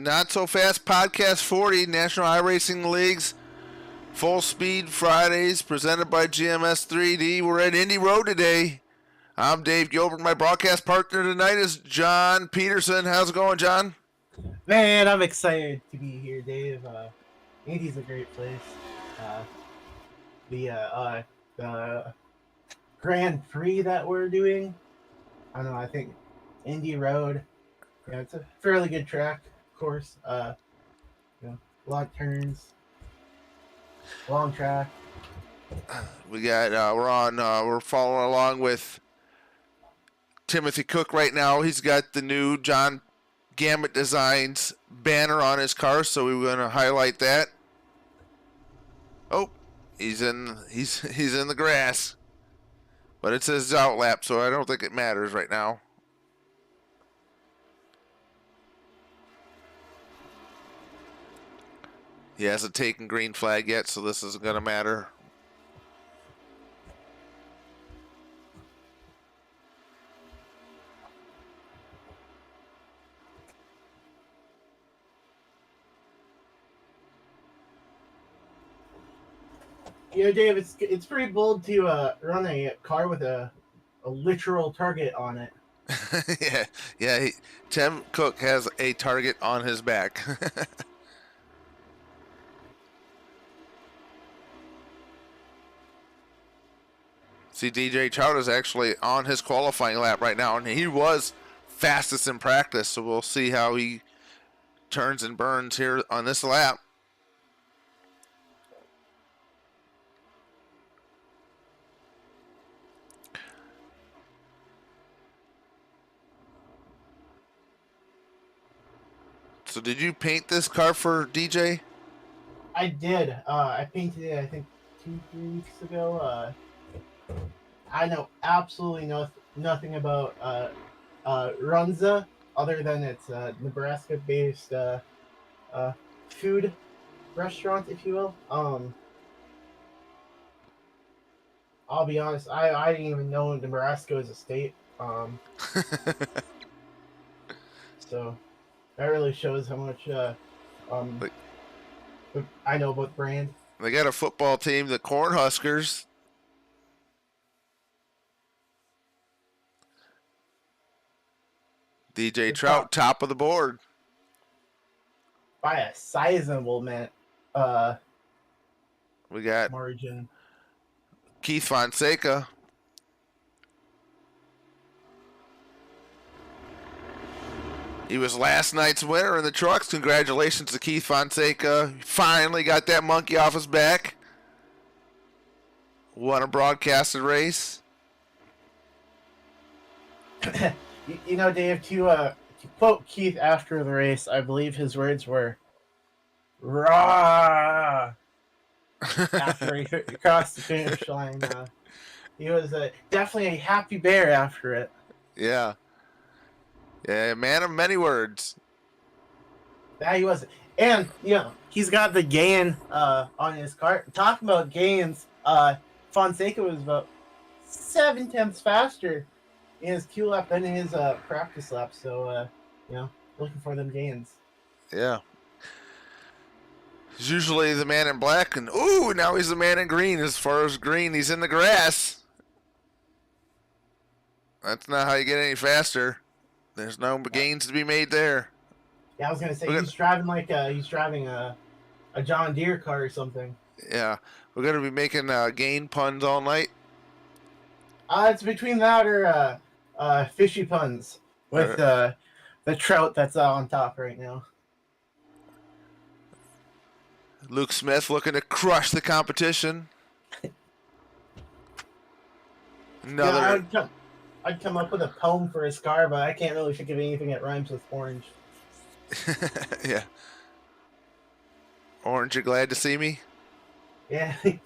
Not So Fast Podcast 40, National iRacing League's Full Speed Fridays, presented by GMS 3D. We're at Indy Road today. I'm Dave Gilbert. My broadcast partner tonight is John Peterson. How's it going, John? Man, I'm excited to be here, Dave. Indy's a great place. The Grand Prix that we're doing, I don't know, I think Indy Road, it's a fairly good track, of course. A lot of turns, long track. We're following along with Timothy Cook right now. He's got the new John Gambit Designs banner on his car, so we were going to highlight that. Oh, he's in the grass, but it says out lap, so I don't think it matters right now. He hasn't taken green flag yet, so this isn't going to matter. Dave, it's pretty bold to run a car with a literal target on it. Tim Cook has a target on his back. See, DJ Trout is actually on his qualifying lap right now, and he was fastest in practice, so we'll see how he turns and burns here on this lap. So did you paint this car for DJ? I did. I painted it, I think, 2-3 weeks ago. I know absolutely nothing about Runza, other than it's a Nebraska-based food restaurant, if you will. I'll be honest, I didn't even know Nebraska was a state. So that really shows how much I know about the brand. They got a football team, the Cornhuskers. DJ Trout, top of the board. By a sizable we got margin. Keith Fonseca. He was last night's winner in the trucks. Congratulations to Keith Fonseca. Finally got that monkey off his back. Won a broadcasted race. Dave, to quote Keith after the race, I believe his words were, "Rah!" after he crossed the finish line. He was definitely a happy bear after it. Yeah, man of many words. Yeah, he was. And, he's got the gain on his car. Talking about gains, Fonseca was about 7 tenths faster in his Q lap than in his practice lap. So, looking for them gains. Yeah. He's usually the man in black, and now he's the man in green. As far as green, he's in the grass. That's not how you get any faster. There's no gains to be made there. Yeah, I was gonna say he's driving like he's driving a John Deere car or something. Yeah, we're gonna be making gain puns all night. It's between that or fishy puns with the trout that's on top right now. Luke Smith looking to crush the competition. I'd come up with a poem for his car, but I can't really think of anything that rhymes with orange. Yeah. Orange, you're glad to see me? Yeah. I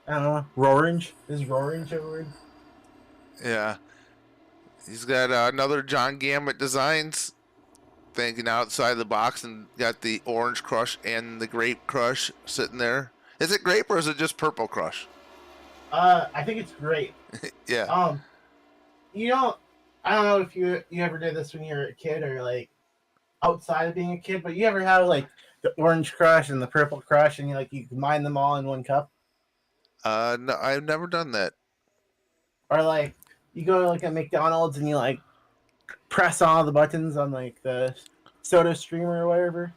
don't know. Rorange? Is Rorange a word? Yeah. He's got another John Gambit Designs thinking outside the box, and got the Orange Crush and the Grape Crush sitting there. Is it grape or is it just Purple Crush? I think it's grape. Yeah. I don't know if you ever did this when you were a kid or like outside of being a kid, but you ever have like the orange crush and the purple crush, and you combine them all in one cup, No, I've never done that. or like you go to like a McDonald's and you like press all the buttons on like the soda streamer or whatever.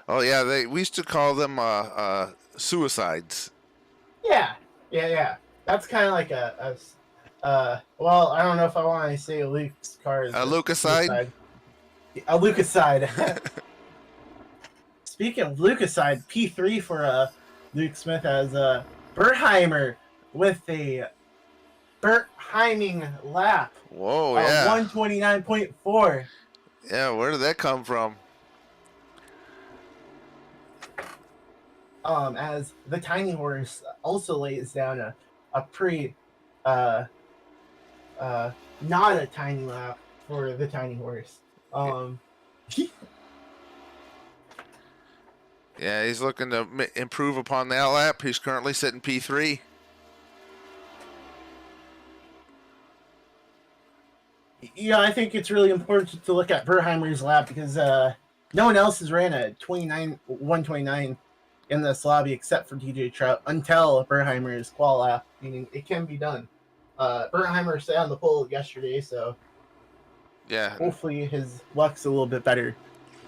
Oh yeah, we used to call them suicides. Yeah, yeah. That's kind of like well, I don't know if I want to say Luke's car is A a Lucaside. suicide. A Lucaside. Speaking of Lucaside, P3 for Luke Smith as Bertheimer with a Bertheiming lap Whoa, of yeah, 129.4. yeah. Where did that come from? As the Tiny Horse also lays down a pretty uh, not a tiny lap for the Tiny Horse. Um, Yeah, he's looking to improve upon that lap. He's currently sitting P3. yeah, I think it's really important to look at Bertheimer's lap because no one else has ran a 129 in this lobby except for DJ Trout until Bertheimer's qual lap, meaning it can be done. Bertheimer stayed on the pole yesterday, so Yeah, hopefully his luck's a little bit better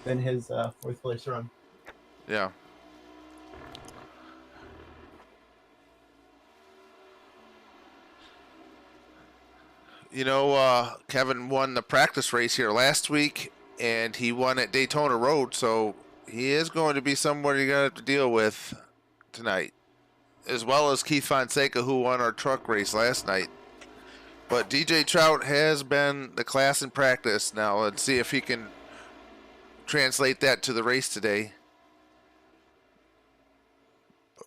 than his fourth place run. yeah. You know, Kevin won the practice race here last week, and he won at Daytona Road, so he is going to be someone you're going to have to deal with tonight, as well as Keith Fonseca, who won our truck race last night. But DJ Trout has been the class in practice. Now let's see if he can translate that to the race today.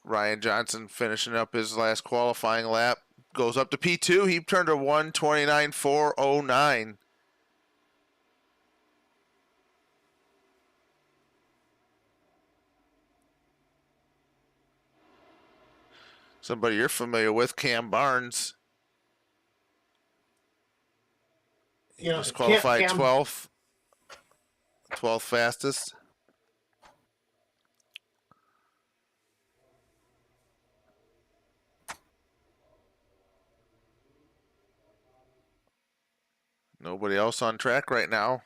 Ryan Johnson finishing up his last qualifying lap. Goes up to P2. He turned a 1:29.409. Somebody you're familiar with, Cam Barnes. He just qualified 12th. 12th fastest. Nobody else on track right now.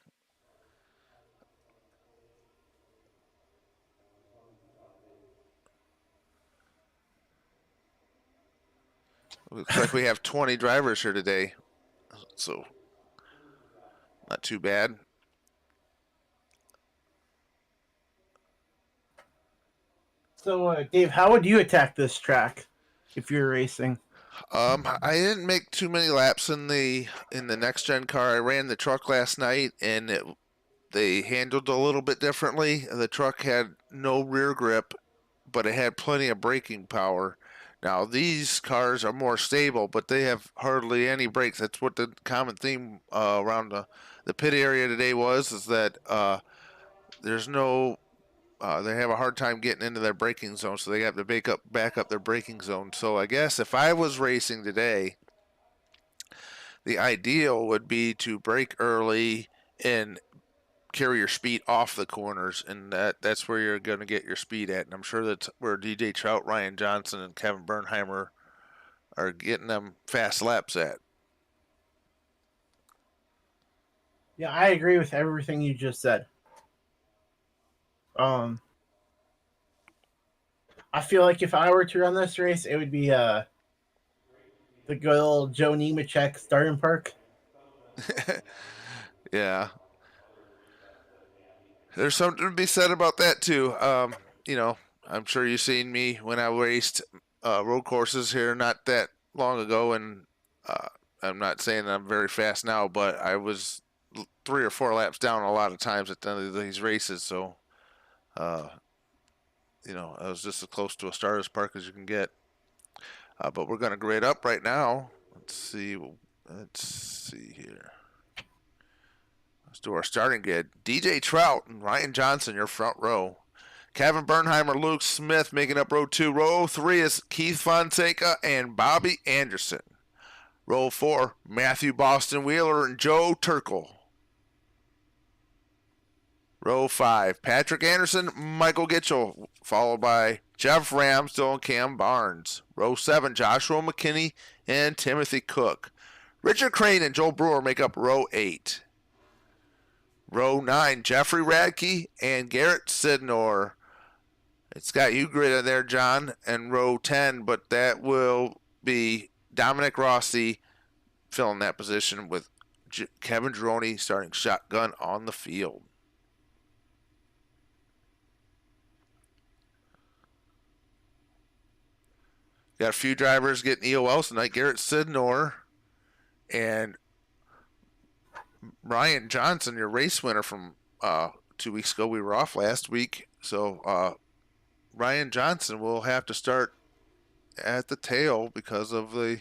Looks like we have 20 drivers here today, so not too bad. So, Dave, how would you attack this track if you're racing? I didn't make too many laps in the next gen car. I ran the truck last night, and they handled a little bit differently. The truck had no rear grip, but it had plenty of braking power. Now these cars are more stable, but they have hardly any brakes. That's what the common theme around the pit area today was, is that there's no they have a hard time getting into their braking zone, so they have to back up their braking zone. So I guess if I was racing today, the ideal would be to brake early and carry your speed off the corners, and that's where you're going to get your speed at. And I'm sure that's where DJ Trout, Ryan Johnson, and Kevin Bernheimer are getting them fast laps at. Yeah, I agree with everything you just said. I feel like if I were to run this race, it would be the good old Joe Nemechek starting park. Yeah. There's something to be said about that too. You know, I'm sure you've seen me when I raced road courses here not that long ago, and I'm not saying I'm very fast now, but I was 3 or 4 laps down a lot of times at the end of these races. So, uh, you know, I was just as close to a starter's park as you can get. But we're going to grade up right now. Let's see. Let's see here. Let's do our starting grid. DJ Trout and Ryan Johnson, your front row. Kevin Bernheimer, Luke Smith making up row 2. Row 3 is Keith Fonseca and Bobby Anderson. Row 4, Matthew Boston Wheeler and Joe Turkle. Row 5, Patrick Anderson, Michael Gitchell, followed by Jeff Ramsdell and Cam Barnes. Row 7, Joshua McKinney and Timothy Cook. Richard Crane and Joel Brewer make up row 8. Row 9, Jeffrey Radke and Garrett Sidnor. It's got you grid in there, John, and row 10, but that will be Dominic Rossi filling that position with Kevin Droney starting shotgun on the field. Got a few drivers getting EOLs tonight. Garrett Sidnor and Ryan Johnson, your race winner from 2 weeks ago. We were off last week, so Ryan Johnson will have to start at the tail because of the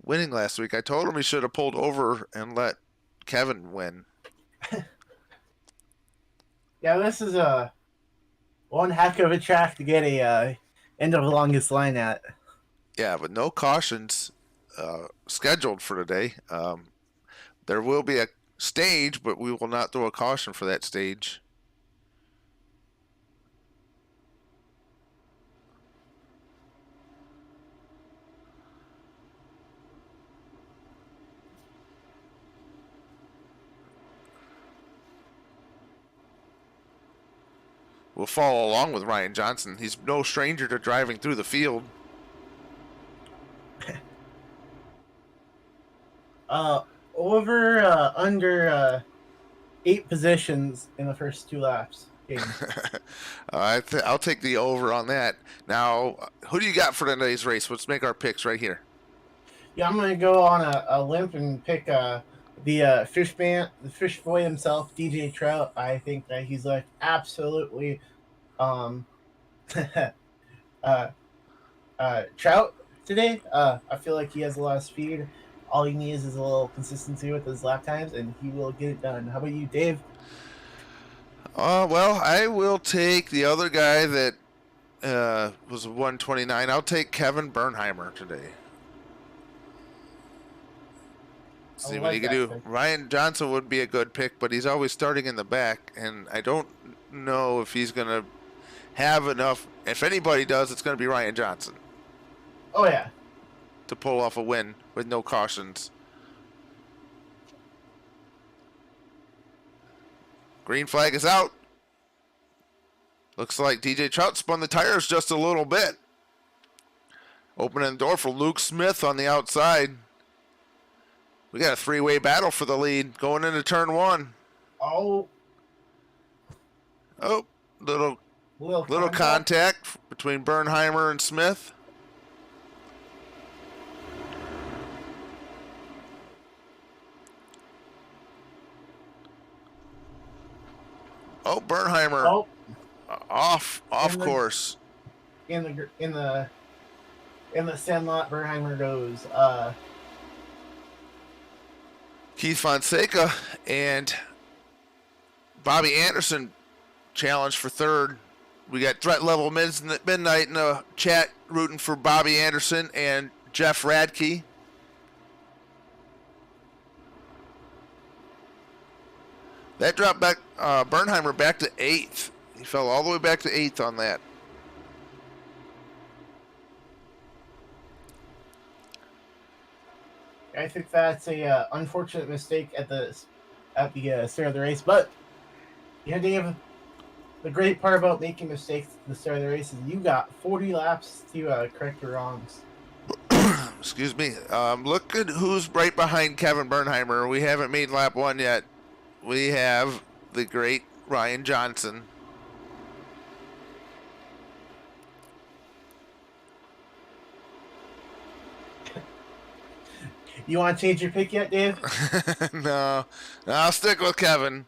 winning last week. I told him he should have pulled over and let Kevin win. Yeah, this is one heck of a track to get a end of the longest line at. Yeah, but no cautions scheduled for today. There will be a stage, but we will not throw a caution for that stage. We'll follow along with Ryan Johnson. He's no stranger to driving through the field. Under 8 positions in the first 2 laps. I'll take the over on that. Now, who do you got for today's race? Let's make our picks right here. Yeah, I'm gonna go on a limb and pick the fish boy himself, DJ Trout. I think that he's like absolutely Trout today. I feel like he has a lot of speed. All he needs is a little consistency with his lap times, and he will get it done. How about you, Dave? Well, I will take the other guy that was 129. I'll take Kevin Bernheimer today. See what he can do. Pick. Ryan Johnson would be a good pick, but he's always starting in the back, and I don't know if he's going to have enough. If anybody does, it's going to be Ryan Johnson. Oh, yeah. To pull off a win with no cautions. Green flag is out. Looks like DJ Trout spun the tires just a little bit. Opening the door for Luke Smith on the outside. We got a 3-way battle for the lead going into turn 1. Oh, little contact between Bernheimer and Smith. Oh, Bernheimer off course. In the Sandlot, Bernheimer goes. Keith Fonseca and Bobby Anderson challenged for third. We got Threat Level Midnight in the chat rooting for Bobby Anderson and Jeff Radke. That dropped back Bernheimer back to 8th. He fell all the way back to 8th on that. I think that's a unfortunate mistake at the start of the race, but Dave, the great part about making mistakes at the start of the race is you got 40 laps to correct your wrongs. Excuse me. Look at who's right behind Kevin Bernheimer. We haven't made lap 1 yet. We have the great Ryan Johnson. You want to change your pick yet, Dave? No, I'll stick with Kevin.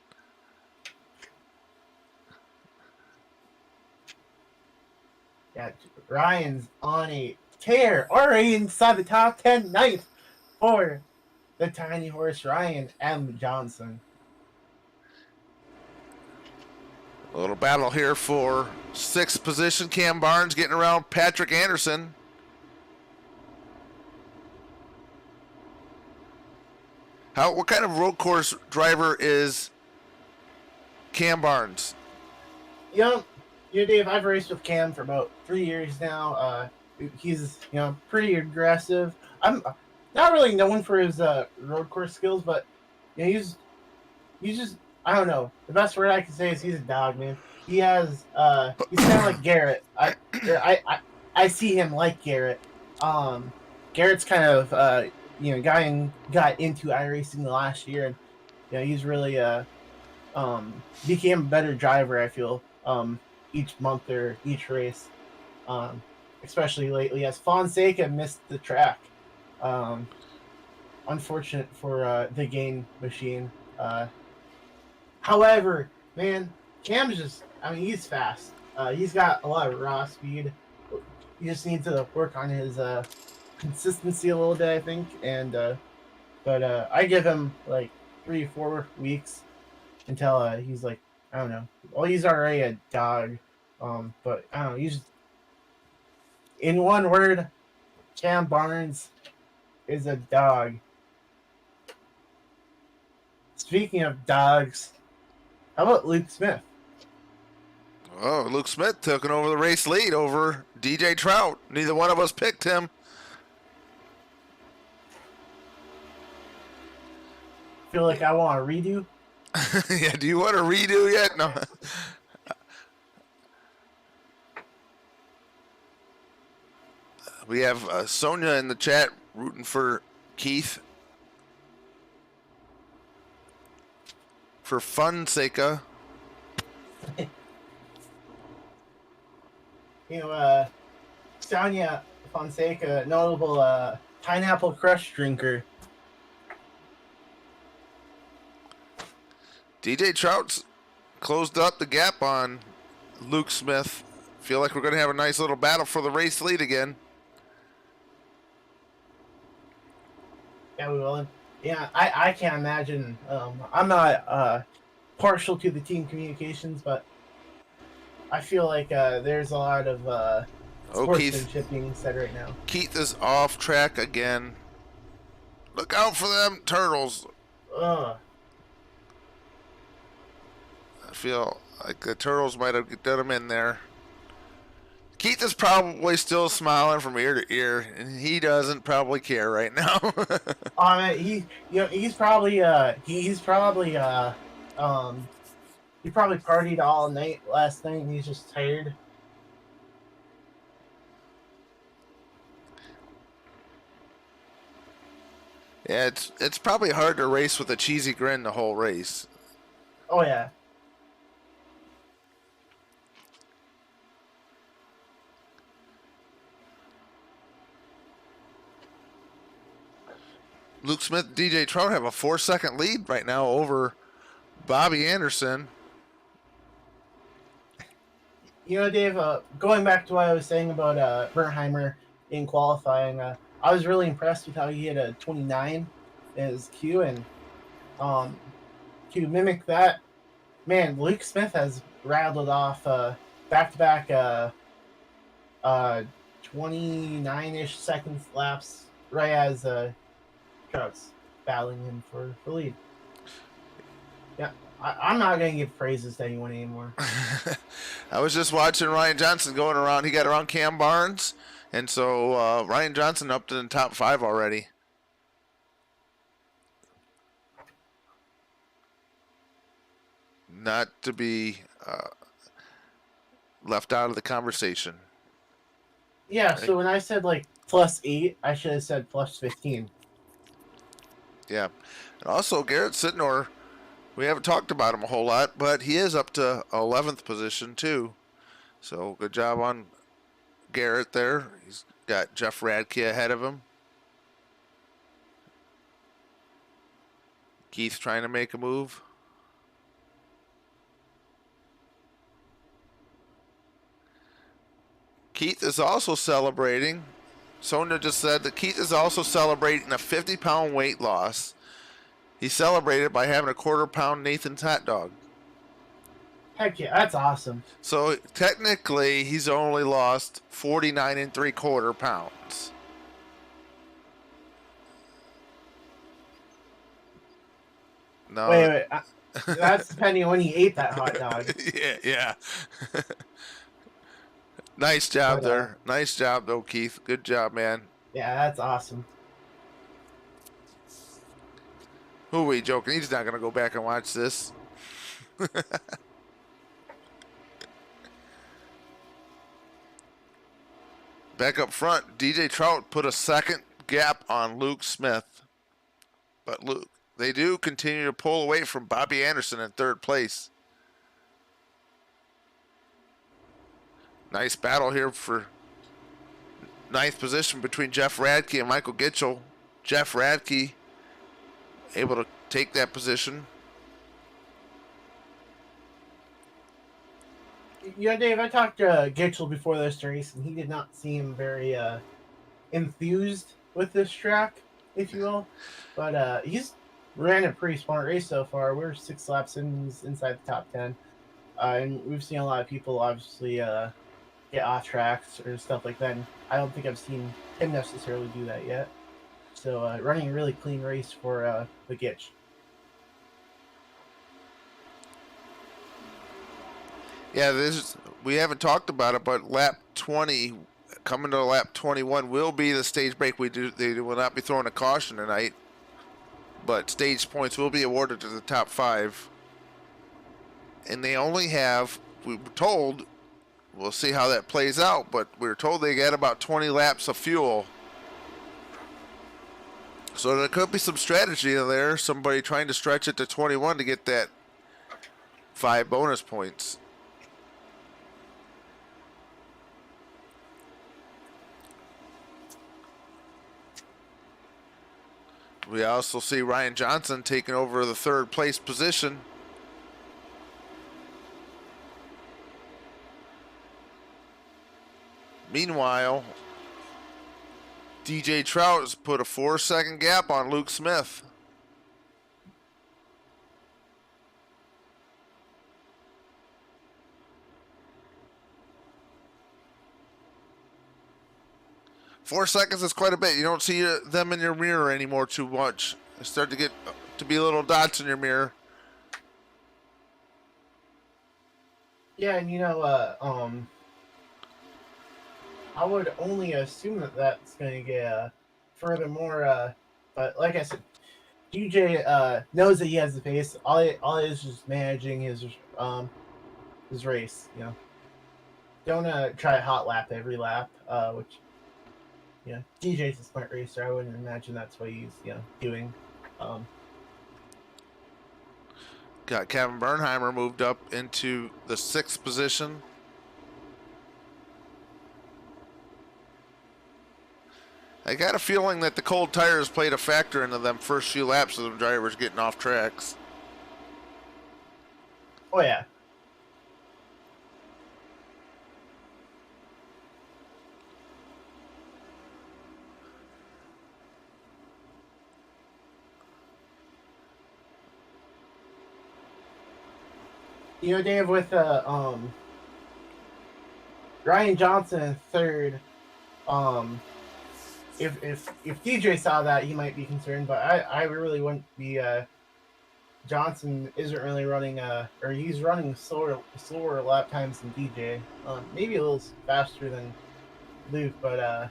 Yeah, Ryan's on a tear, already inside the top 10, ninth for the tiny horse Ryan M. Johnson. A little battle here for 6th position. Cam Barnes getting around Patrick Anderson. What kind of road course driver is Cam Barnes? You know, Dave, I've raced with Cam for about 3 years now. He's pretty aggressive. I'm not really known for his road course skills, but he's just, I don't know. The best word I can say is he's a dog, man. He's kind of like Garrett. Or I see him like Garrett. Um, Garrett's kind of got into iRacing the last year, and he's really became a better driver. I feel each month or each race, um, especially lately as Fonseca missed the track. Um, Unfortunate for the game machine. However, man, Cam's just, I mean, he's fast. He's got a lot of raw speed. He just needs to work on his consistency a little bit, I think. And but I give him like 3 4 weeks until he's like, I don't know. Well, he's already a dog. But I don't know. He's in one word, Cam Barnes is a dog. Speaking of dogs, how about Luke Smith? Oh, Luke Smith taking over the race lead over DJ Trout. Neither one of us picked him. Feel like I want to redo. Yeah, do you want to redo yet? No. We have Sonia in the chat rooting for Keith. For fun's sake. Sonia Fonseca, notable pineapple crush drinker. DJ Trout's closed up the gap on Luke Smith. Feel like we're going to have a nice little battle for the race lead again. Yeah, we will. Yeah, I can't imagine. I'm not partial to the team communications, but I feel like there's a lot of sportsmanship being said right now. Keith is off track again. Look out for them turtles. Ugh. I feel like the turtles might have done him in there. Keith is probably still smiling from ear to ear, and he doesn't probably care right now. He's probably he probably partied all night last night, and he's just tired. Yeah, it's probably hard to race with a cheesy grin the whole race. Oh yeah. Luke Smith, DJ Trout have a 4-second lead right now over Bobby Anderson. Dave, going back to what I was saying about Bernheimer in qualifying, I was really impressed with how he had a 29 as Q, and to mimic that, man, Luke Smith has rattled off back-to-back 29-ish seconds laps right as Trout's battling him for the lead. Yeah, I'm not going to give praises to anyone anymore. I was just watching Ryan Johnson going around. He got around Cam Barnes, and so Ryan Johnson up to the top 5 already. Not to be left out of the conversation. Yeah, so when I said like +8, I should have said +15. Yeah. And also, Garrett Sitnor, we haven't talked about him a whole lot, but he is up to 11th position, too. So, good job on Garrett there. He's got Jeff Radke ahead of him. Keith trying to make a move. Keith is also celebrating. Sonia just said that Keith is also celebrating a 50-pound weight loss. He celebrated by having a quarter-pound Nathan's hot dog. Heck yeah, that's awesome. So technically, he's only lost 49 3/4 pounds. No. Wait. That's depending on when he ate that hot dog. Yeah, yeah. Nice job But there. Nice job though, Keith. Good job, man. yeah, that's awesome. Who are we joking? He's not gonna go back and watch this. Back up front, DJ Trout put a second gap on Luke Smith. But Luke, they do continue to pull away from Bobby Anderson in third place. Nice battle here for ninth position between Jeff Radke and Michael Gitchell. Jeff Radke able to take that position. Yeah, Dave, I talked to Gitchell before this race, and he did not seem very enthused with this track, if you will. But he's ran a pretty smart race so far. We're 6 laps in, he's inside the top 10. And we've seen a lot of people obviously get off tracks or stuff like that. And I don't think I've seen him necessarily do that yet. So running a really clean race for the Gitch. Yeah, we haven't talked about it, but lap 20, coming to lap 21, will be the stage break. They will not be throwing a caution tonight, but stage points will be awarded to the top 5. And they only have, we were told, we'll see how that plays out, but we were told they got about 20 laps of fuel. So there could be some strategy in there, somebody trying to stretch it to 21 to get that 5 bonus points. We also see Ryan Johnson taking over the third place position. Meanwhile, DJ Trout has put a 4-second gap on Luke Smith. Four seconds is quite a bit. You don't see them in your mirror anymore too much. They start to get to be little dots in your mirror. Yeah, and I would only assume that that's going to get furthermore. But like I said, DJ knows that he has the pace. All he is just managing his race. Don't try a hot lap every lap. Which DJ's a smart racer. I wouldn't imagine that's what he's doing. Got Kevin Bernheimer moved up into the 6th position. I got a feeling that the cold tires played a factor into them first few laps of the drivers getting off tracks. Oh yeah. Dave, with Ryan Johnson in third, if DJ saw that, he might be concerned, but I really wouldn't be. Johnson isn't really running or he's running slower lap times than DJ. Maybe a little faster than Luke, but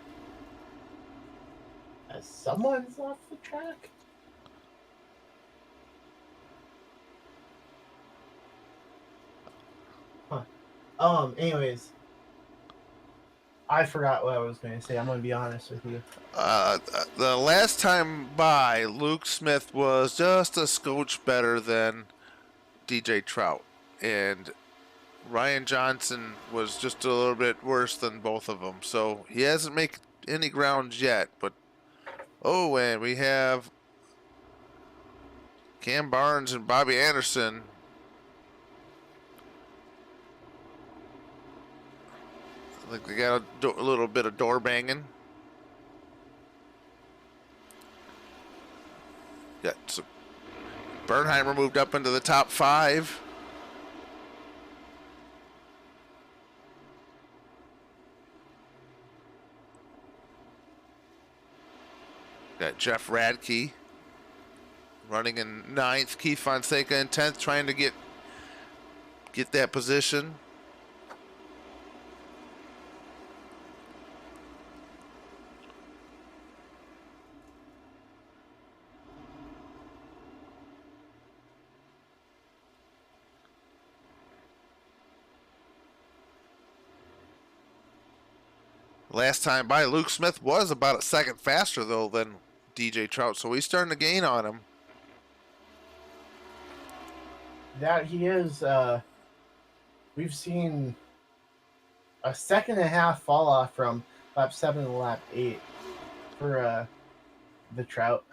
someone's off the track. Anyways, I forgot what I was going to say. I'm going to be honest with you. The last time by, Luke Smith was just a scotch better than DJ Trout, and Ryan Johnson was just a little bit worse than both of them. So he hasn't made any ground yet. But and we have Cam Barnes and Bobby Anderson. I think they got a little bit of door banging. Yeah, so Bernheimer moved up into the top 5. Got Jeff Radke running in 9th. Keith Fonseca in 10th, trying to get that position. Last time by, Luke Smith was about a second faster, though, than DJ Trout, so he's starting to gain on him. That he is. We've seen a second and a half fall off from lap 7 to lap 8 for the Trout.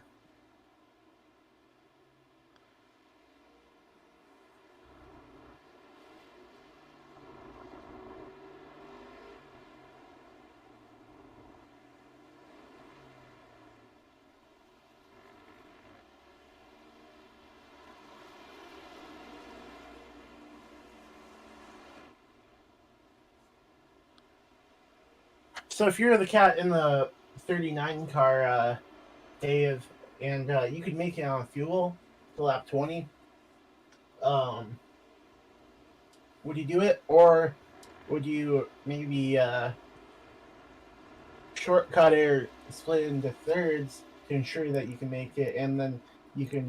So if you're the cat in the 39 car, Dave, and you could make it on fuel to lap 20, would you do it, or would you maybe shortcut or split it into thirds to ensure that you can make it, and then you can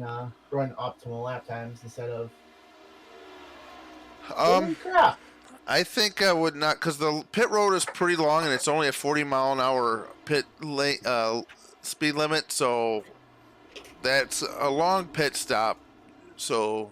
run optimal lap times instead of holy crap? I think I would not, because the pit road is pretty long and it's only a 40-mile-an-hour speed limit, so that's a long pit stop. So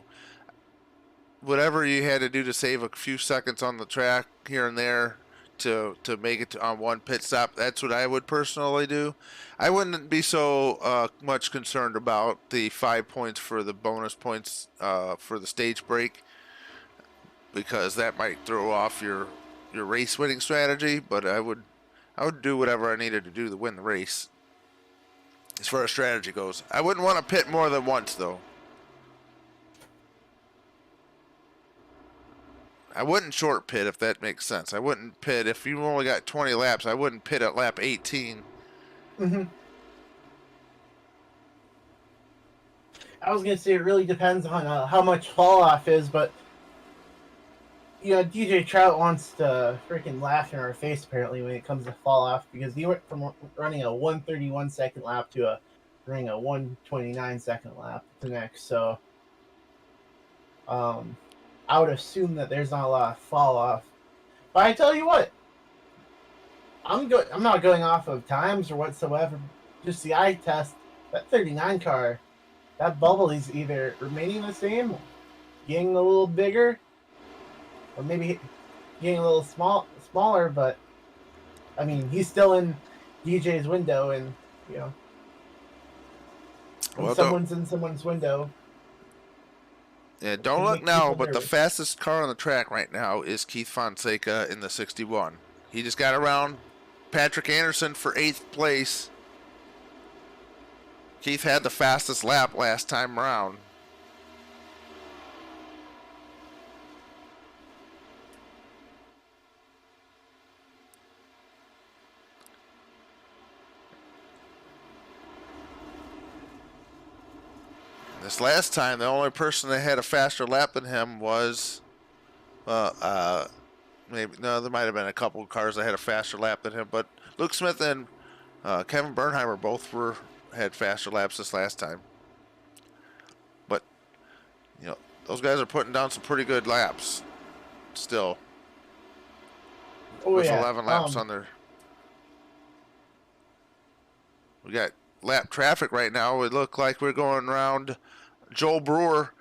whatever you had to do to save a few seconds on the track here and there to make it on one pit stop, that's what I would personally do. I wouldn't be so much concerned about the 5 points for the bonus points for the stage break, because that might throw off your race winning strategy. But I would do whatever I needed to do to win the race as far as strategy goes. I wouldn't want to pit more than once, though. I wouldn't short pit, if that makes sense. I wouldn't pit if you only got 20 laps. I wouldn't pit at lap 18. Mm-hmm. I was gonna say it really depends on how much fall off is, but DJ Trout wants to freaking laugh in our face apparently when it comes to fall off, because he went from running a 131 second lap to running a 129 second lap the next. So, I would assume that there's not a lot of fall off. But I tell you what, I'm not going off of times or whatsoever. Just the eye test. That 39 car, that bubble is either remaining the same, getting a little bigger, or maybe getting a little smaller. But I mean, he's still in DJ's window, and when someone's in someone's window. Yeah, don't look now, but the fastest car on the track right now is Keith Fonseca in the 61. He just got around Patrick Anderson for 8th place. Keith had the fastest lap last time around. This last time, the only person that had a faster lap than him was, maybe, no, there might have been a couple of cars that had a faster lap than him, but Luke Smith and Kevin Bernheimer both had faster laps this last time. But those guys are putting down some pretty good laps still. With 11 laps on their. We got lap traffic right now. It looked like we're going around Joel Brewer.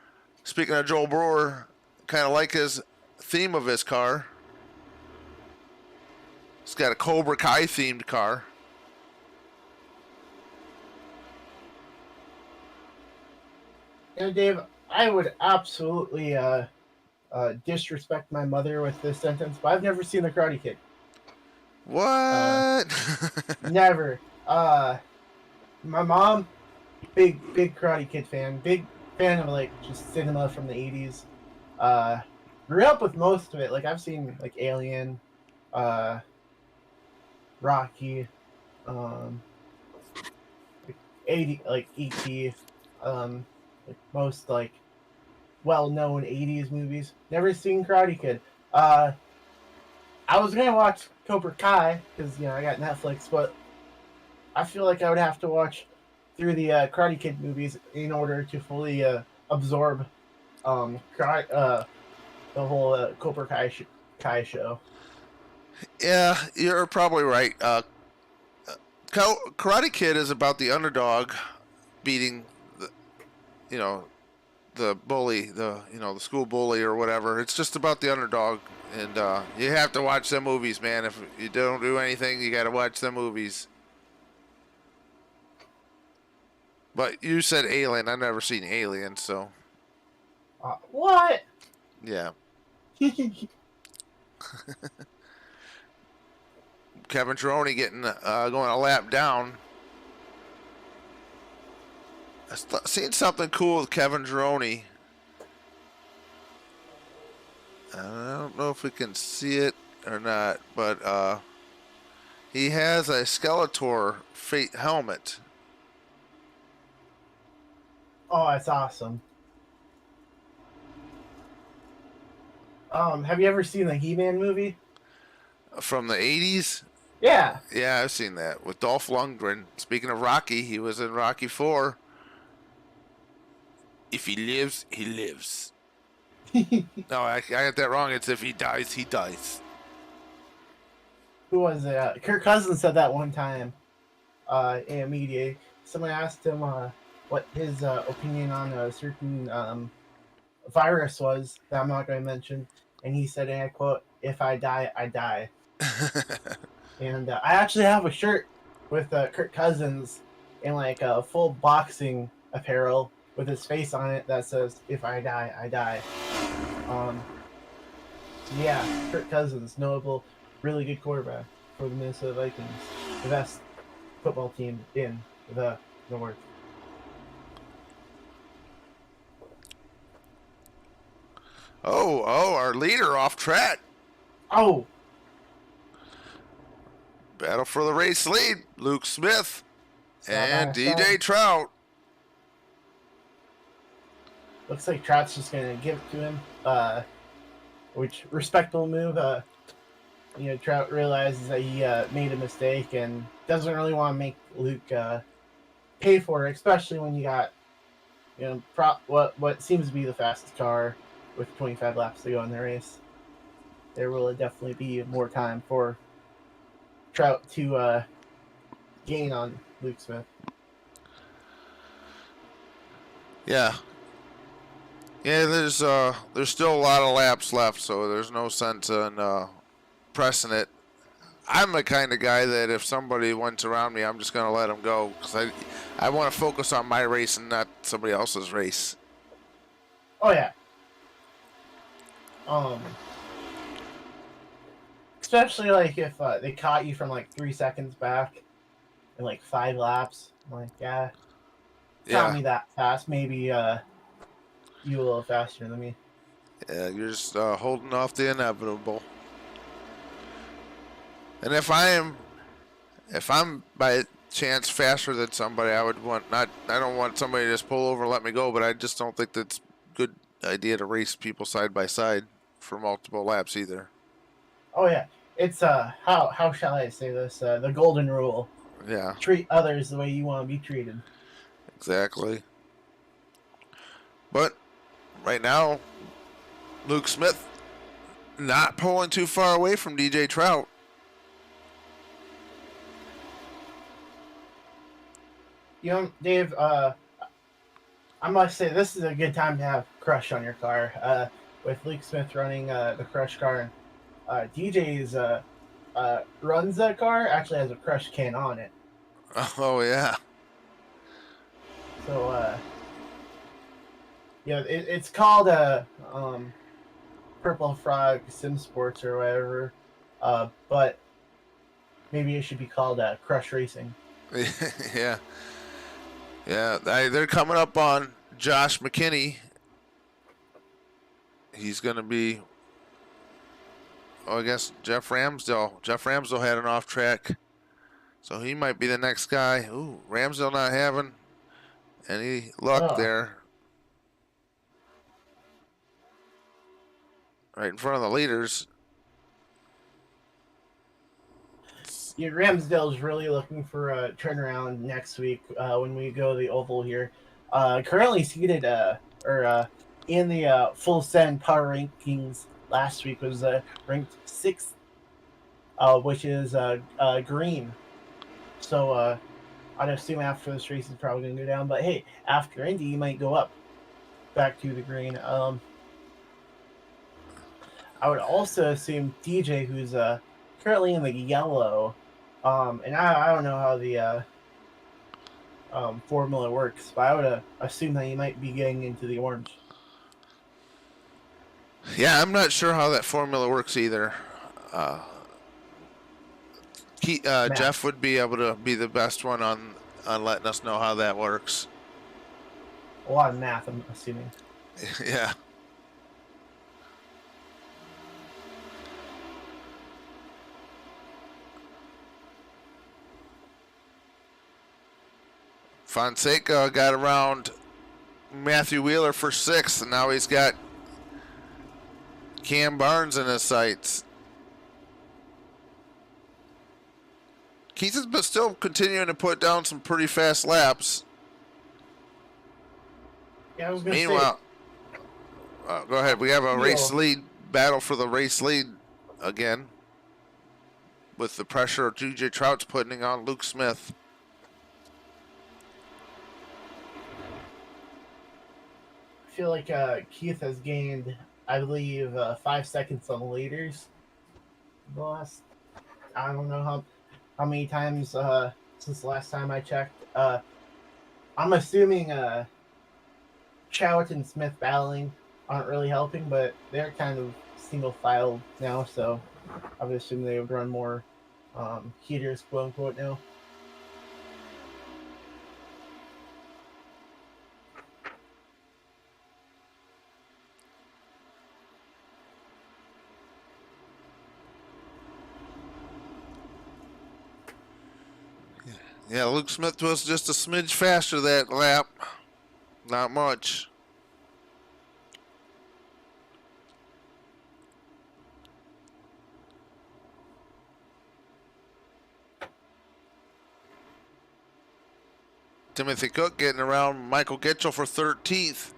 Speaking of Joel Brewer, kind of like his theme of his car. He's got a Cobra Kai themed car. Dave, I would absolutely disrespect my mother with this sentence, but I've never seen The Karate Kid. What? Never. My mom, big Karate Kid fan, big fan of like just cinema from the 80s. Grew up with most of it. Like I've seen like Alien, Rocky, like 80 like E.T. like most like well-known '80s movies. Never seen Karate Kid. Uh, I was gonna watch Cobra Kai because I got Netflix, but I feel like I would have to watch through the Karate Kid movies in order to fully absorb the whole Cobra Kai show. Yeah, you're probably right. Karate Kid is about the underdog beating the, you know, the bully, the school bully or whatever. It's just about the underdog, and you have to watch the movies, man. If you don't do anything, you got to watch the movies. But you said Alien. I've never seen Alien, so What? yeah. Kevin Troni getting going a lap down. Seen something cool with Kevin Troni. I don't know if we can see it or not, but he has a Skeletor fate helmet. Oh, that's awesome. Have you ever seen the He-Man movie? From the 80s? Yeah. Yeah, I've seen that with Dolph Lundgren. Speaking of Rocky, he was in Rocky 4. If he lives, he lives. No, I got that wrong. It's if he dies, he dies. Who was it? Kirk Cousins said that one time in a media. Someone asked him what his opinion on a certain virus was that I'm not going to mention, and he said, and I quote, "If I die, I die." And I actually have a shirt with Kirk Cousins in like a full boxing apparel with his face on it that says, "If I die, I die." Um, yeah, Kirk Cousins, notable, really good quarterback for the Minnesota Vikings, the best football team in the North. Oh, our leader off track. Oh, Battle for the race lead. Luke Smith and saw. DJ Trout. Looks like Trout's just gonna give it to him. Which respectable move. Trout realizes that he made a mistake and doesn't really want to make Luke pay for it, especially when you got what seems to be the fastest car with 25 laps to go in the race. There will definitely be more time for Trout to gain on Luke Smith. Yeah. Yeah, there's still a lot of laps left, so there's no sense in pressing it. I'm the kind of guy that if somebody went around me, I'm just going to let them go because I want to focus on my race and not somebody else's race. Oh yeah. Especially like if they caught you from like 3 seconds back in like 5 laps. I'm like, yeah, caught me that fast. Maybe you a little faster than me. Yeah, you're just holding off the inevitable. And if I'm by chance faster than somebody, I would want not. I don't want somebody to just pull over and let me go, but I just don't think that's a good idea to race people side by side for multiple laps either. Oh yeah, it's how shall I say this? The golden rule. Yeah. Treat others the way you want to be treated. Exactly. But right now, Luke Smith not pulling too far away from DJ Trout. Dave, I must say this is a good time to have Crush on your car. With Luke Smith running the Crush car, DJ's runs that car actually has a Crush can on it. Oh yeah. So it's called Purple Frog Sim Sports or whatever, but maybe it should be called Crush Racing. Yeah. Yeah, they're coming up on Josh McKinney. He's going to be, I guess, Jeff Ramsdale. Jeff Ramsdale had an off track, so he might be the next guy. Ooh, Ramsdale not having any luck there. right in front of the leaders. Yeah, Ramsdale's really looking for a turnaround next week when we go to the Oval here. Currently seated in the full send power rankings last week was ranked sixth, which is green. So I'd assume after this race is probably going to go down. But hey, after Indy, you might go up back to the green. I would also assume DJ, who's currently in the yellow, and I don't know how the formula works, but I would assume that you might be getting into the orange. Yeah, I'm not sure how that formula works either. Uh, Jeff Math. would be able to be the best one on letting us know how that works. A lot of math, I'm assuming. Yeah. Fonseca got around Matthew Wheeler for sixth, and now he's got Cam Barnes in his sights. Keith has been still continuing to put down some pretty fast laps. Yeah, I was going to say. Meanwhile, go ahead. We have a race Feel- lead battle for the race lead again, with the pressure DJ Trout's putting on Luke Smith. I feel like Keith has gained, I believe, 5 seconds on the leaders. The last, I don't know how many times since the last time I checked. I'm assuming Trout and Smith battling aren't really helping, but they're kind of single file now, so I would assume they would run more heaters, quote unquote, now. Yeah, Luke Smith was just a smidge faster that lap. Not much. Timothy Cook getting around Michael Gitchell for 13th.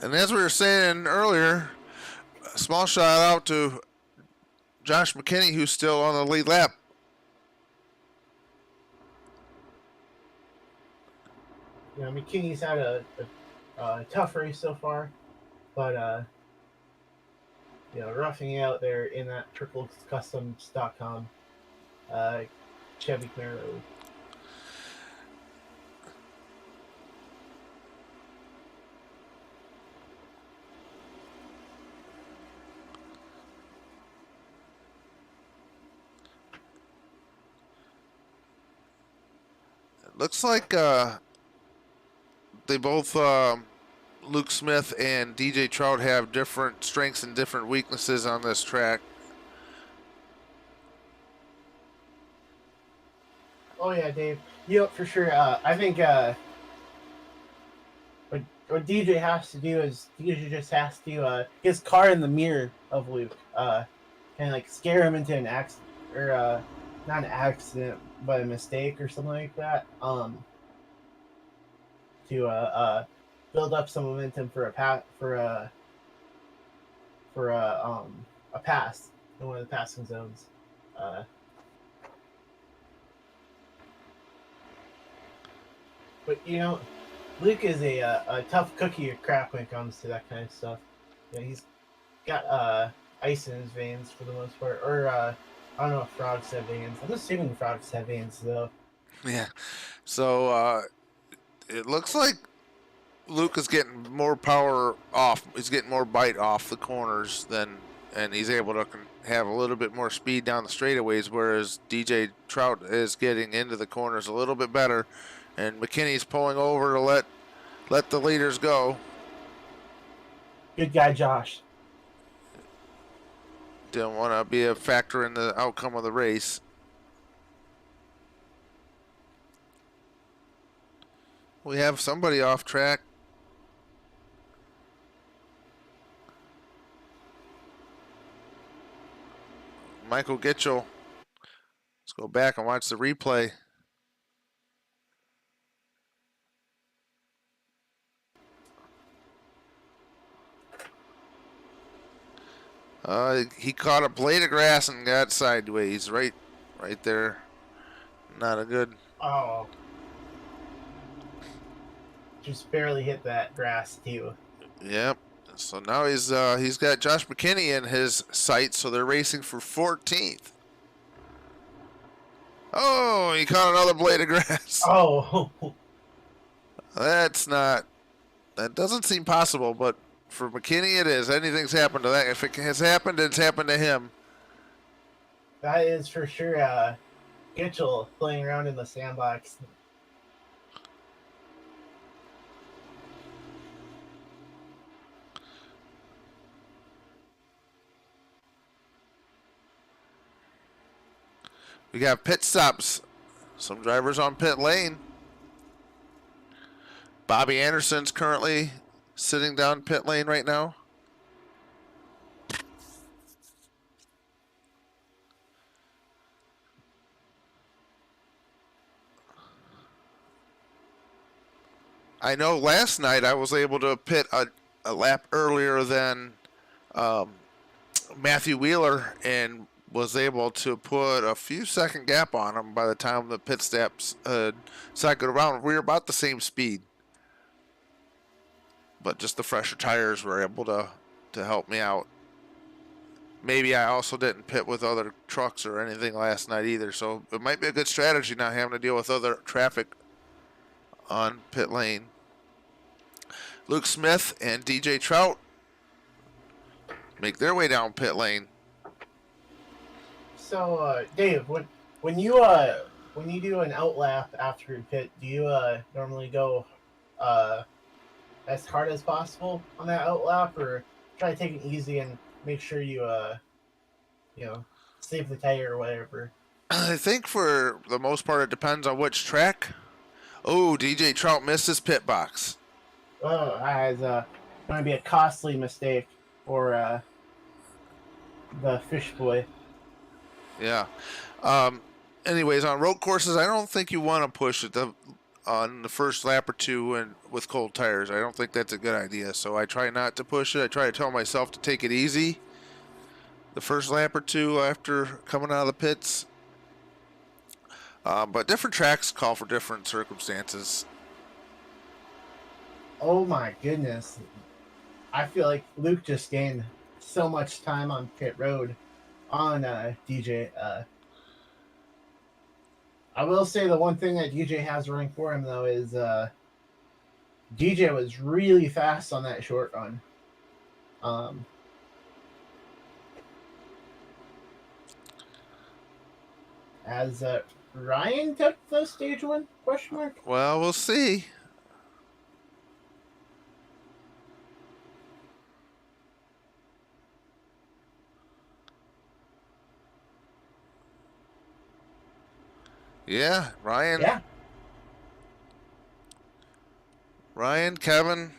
And as we were saying earlier, a small shout out to Josh McKinney, who's still on the lead lap. You know, McKinney's had a tough race so far, but roughing it out there in that tricklecustom.com Chevy Camaro. It looks like they both, Luke Smith and DJ Trout, have different strengths and different weaknesses on this track. Oh yeah, Dave. For sure. I think what DJ has to do is DJ just has to his car in the mirror of Luke, kind of like scare him into an accident or not an accident, but a mistake or something like that. To build up some momentum for a pass in one of the passing zones. But Luke is a tough cookie to crack when it comes to that kind of stuff. He's got ice in his veins for the most part, or I don't know if frogs have veins. I'm assuming frogs have veins though. Yeah. So it looks like Luke is getting more power off. He's getting more bite off the corners and he's able to have a little bit more speed down the straightaways, whereas DJ Trout is getting into the corners a little bit better, and McKinney's pulling over to let the leaders go. Good guy, Josh. Didn't want to be a factor in the outcome of the race. We have somebody off track. Michael Gitchell. Let's go back and watch the replay. He caught a blade of grass and got sideways right there. Not a good. Oh. Just barely hit that grass too. Yep. So now he's got Josh McKinney in his sights, so they're racing for 14th. Oh, he caught another blade of grass. Oh. That doesn't seem possible, but for McKinney it is. Anything's happened to that. If it has happened, it's happened to him. That is for sure Gitchell playing around in the sandbox. We got pit stops. Some drivers on pit lane. Bobby Anderson's currently sitting down pit lane right now. I know last night I was able to pit a lap earlier than Matthew Wheeler and was able to put a few second gap on him by the time the pit stops cycled around. We were about the same speed, but just the fresher tires were able to help me out. Maybe I also didn't pit with other trucks or anything last night either, so it might be a good strategy not having to deal with other traffic on pit lane. Luke Smith and DJ Trout make their way down pit lane. So, Dave, when you do an outlap after a pit, do you normally go as hard as possible on that outlap, or try to take it easy and make sure you save the tire or whatever? I think for the most part it depends on which track. Oh, DJ Trout missed his pit box. Oh, that's going to be a costly mistake for the fish boy. Yeah. Anyways, on road courses, I don't think you want to push it on the first lap or two and with cold tires. I don't think that's a good idea. So I try not to push it. I try to tell myself to take it easy the first lap or two after coming out of the pits. But different tracks call for different circumstances. Oh my goodness. I feel like Luke just gained so much time on pit road on DJ. I will say the one thing that DJ has running for him, though, is DJ was really fast on that short run. As Ryan took the stage one? Question mark. Well, we'll see. Yeah, Ryan. Yeah. Ryan, Kevin.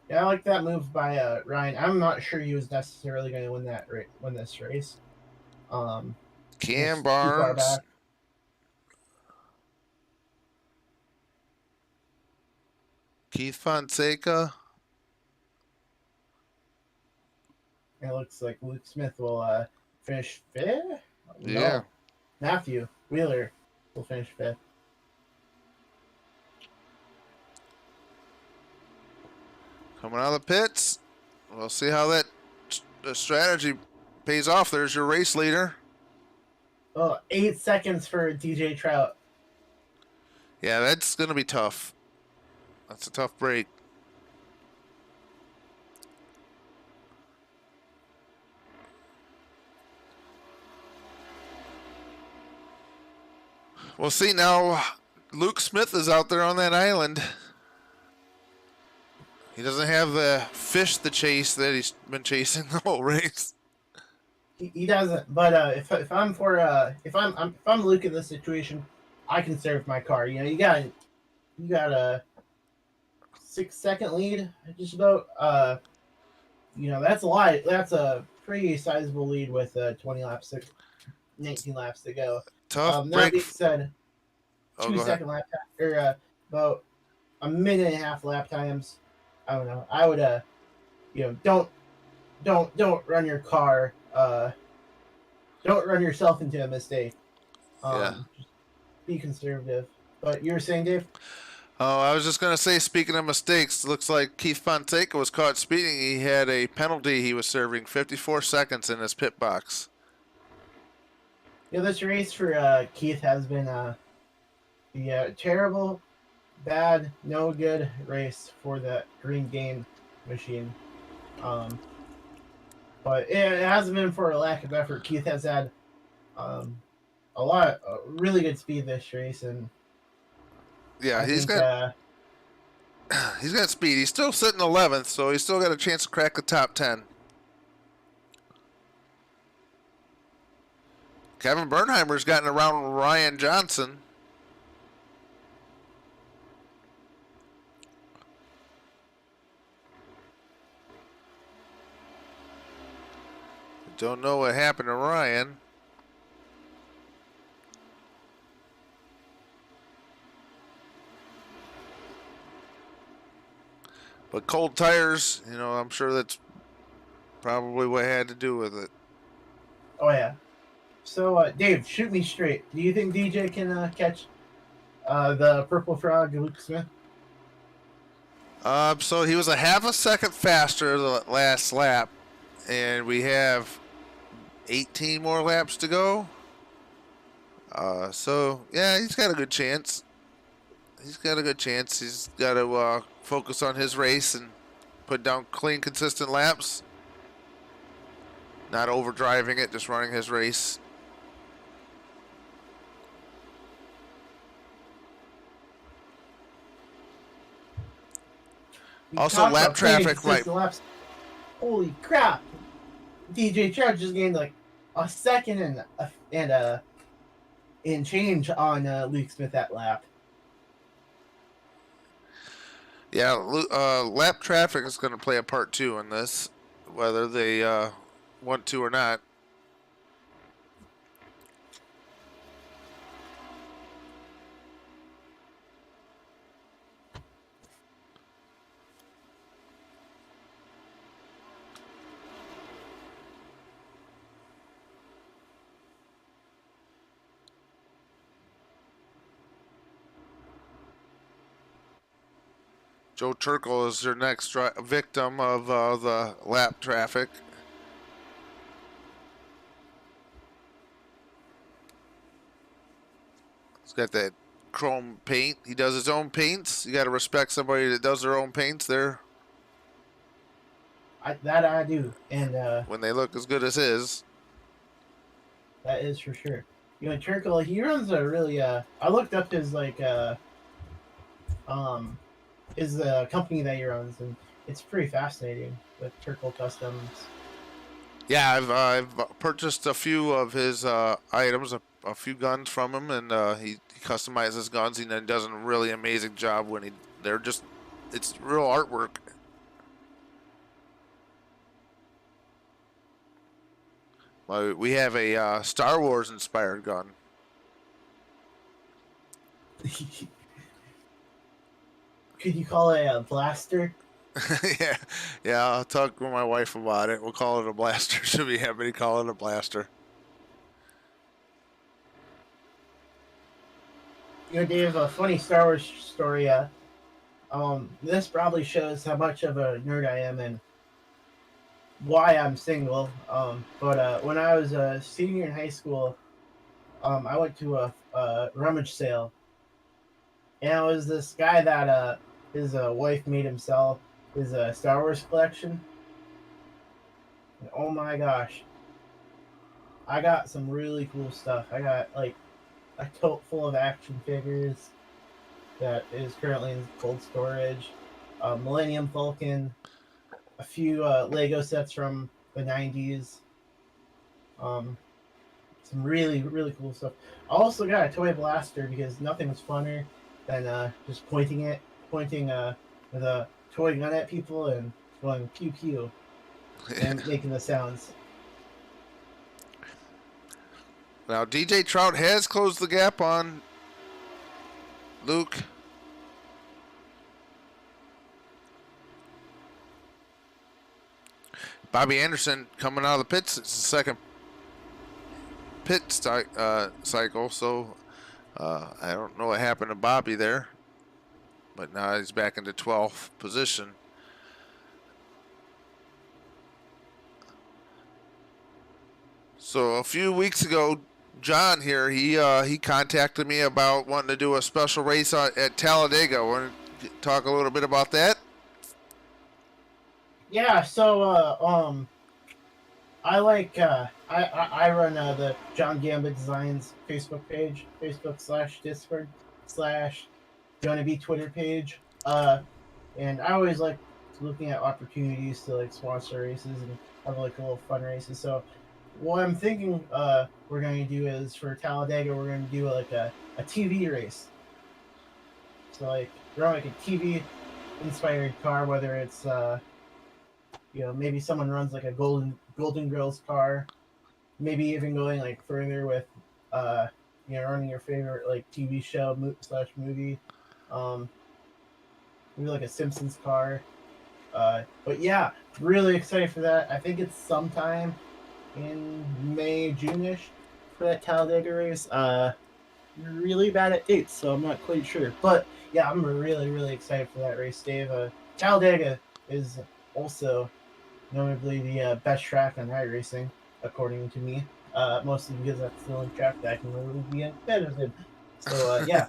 Yeah, I like that move by Ryan. I'm not sure he was necessarily going to win this race. Cam Barnes. Keith Fonseca. It looks like Luke Smith will finish fifth. Yeah. No. Matthew Wheeler will finish fifth. Coming out of the pits. We'll see how that strategy pays off. There's your race leader. Oh, 8 seconds for DJ Trout. Yeah, that's going to be tough. That's a tough break. We'll see now. Luke Smith is out there on that island. He doesn't have the fish to chase that he's been chasing the whole race. He doesn't. But if I'm Luke in this situation, I conserve my car. You know, you got a 6-second lead, just about. That's a lot. That's a pretty sizable lead with 20 laps, 19 laps to go. Tough That break. being said, Oh, two go ahead. second lap or about a minute and a half lap times. I don't know. I would don't run your car. Don't run yourself into a mistake. Yeah. Just be conservative. But you were saying, Dave? Oh, I was just going to say, speaking of mistakes, looks like Keith Fonseca was caught speeding. He had a penalty he was serving 54 seconds in his pit box. Yeah, this race for Keith has been the terrible, bad, no good race for the Green Game machine. Um, but it hasn't been for a lack of effort. Keith has had um, really good speed this race, and Yeah, I think he's got speed. He's still sitting 11th, so he's still got a chance to crack the top 10. Kevin Bernheimer's gotten around Ryan Johnson. Don't know what happened to Ryan. But cold tires, I'm sure that's probably what had to do with it. oh yeah. So Dave, shoot me straight. Do you think DJ can catch the Purple Frog, Luke Smith? So he was a half a second faster the last lap, and we have 18 more laps to go. So yeah, he's got a good chance. He's got a good chance. He's got to focus on his race and put down clean, consistent laps. Not overdriving it, just running his race. We Also, talked lap about clean and traffic might. consistent laps. Holy crap! DJ Trout just gained like a second and change on Luke Smith that lap. Yeah, lap traffic is going to play a part too in this, whether they want to or not. Joe Turkle is your next victim of the lap traffic. He's got that chrome paint. He does his own paints. You got to respect somebody that does their own paints there I do, and when they look as good as his. that is for sure. Turkle, he runs a really. I looked up his um is the company that he runs, and it's pretty fascinating with Turkle Customs. Yeah, I've purchased a few of his items, a few guns from him, and he customizes guns. He does a really amazing job when they're just it's real artwork. We have a Star Wars inspired gun. Could you call it a blaster? yeah, yeah. I'll talk with my wife about it. We'll call it a blaster. She'll be happy to call it a blaster. Dave, a funny Star Wars story. This probably shows how much of a nerd I am and why I'm single. But when I was a senior in high school, I went to a rummage sale, and it was this guy that his wife made himself his Star Wars collection. And oh my gosh, I got some really cool stuff. I got like a tote full of action figures that is currently in cold storage. Millennium Falcon, a few Lego sets from the '90s. Um, some really really cool stuff. I also got a toy blaster because nothing's funner than just pointing with a toy gun at people and going pew pew. and making the sounds. Now DJ Trout has closed the gap on Luke. Bobby Anderson coming out of the pits. It's the second pit cycle, so I don't know what happened to Bobby there. But now he's back into 12th position. So a few weeks ago, John here, he contacted me about wanting to do a special race at Talladega. Want to talk a little bit about that? Yeah, so I like I run the John Gambit Designs Facebook page, Facebook/Discord slash Jonah B Twitter page. And I always like looking at opportunities to like sponsor races and have like a little fun races. So what I'm thinking we're going to do is for Talladega we're going to do like a TV race. So like we're on like a TV inspired car, whether it's maybe someone runs like a Golden Girls car, maybe even going like further with running your favorite like TV show slash movie, um, maybe like a Simpsons car. But yeah, really excited for that. I think it's sometime in May, June-ish for that Talladega race. Really bad at dates, so I'm not quite sure. But yeah, I'm really, really excited for that race, Dave. Talladega is also notably the best track on iRacing, according to me. Mostly because that's the only track that I can really be competitive. So yeah.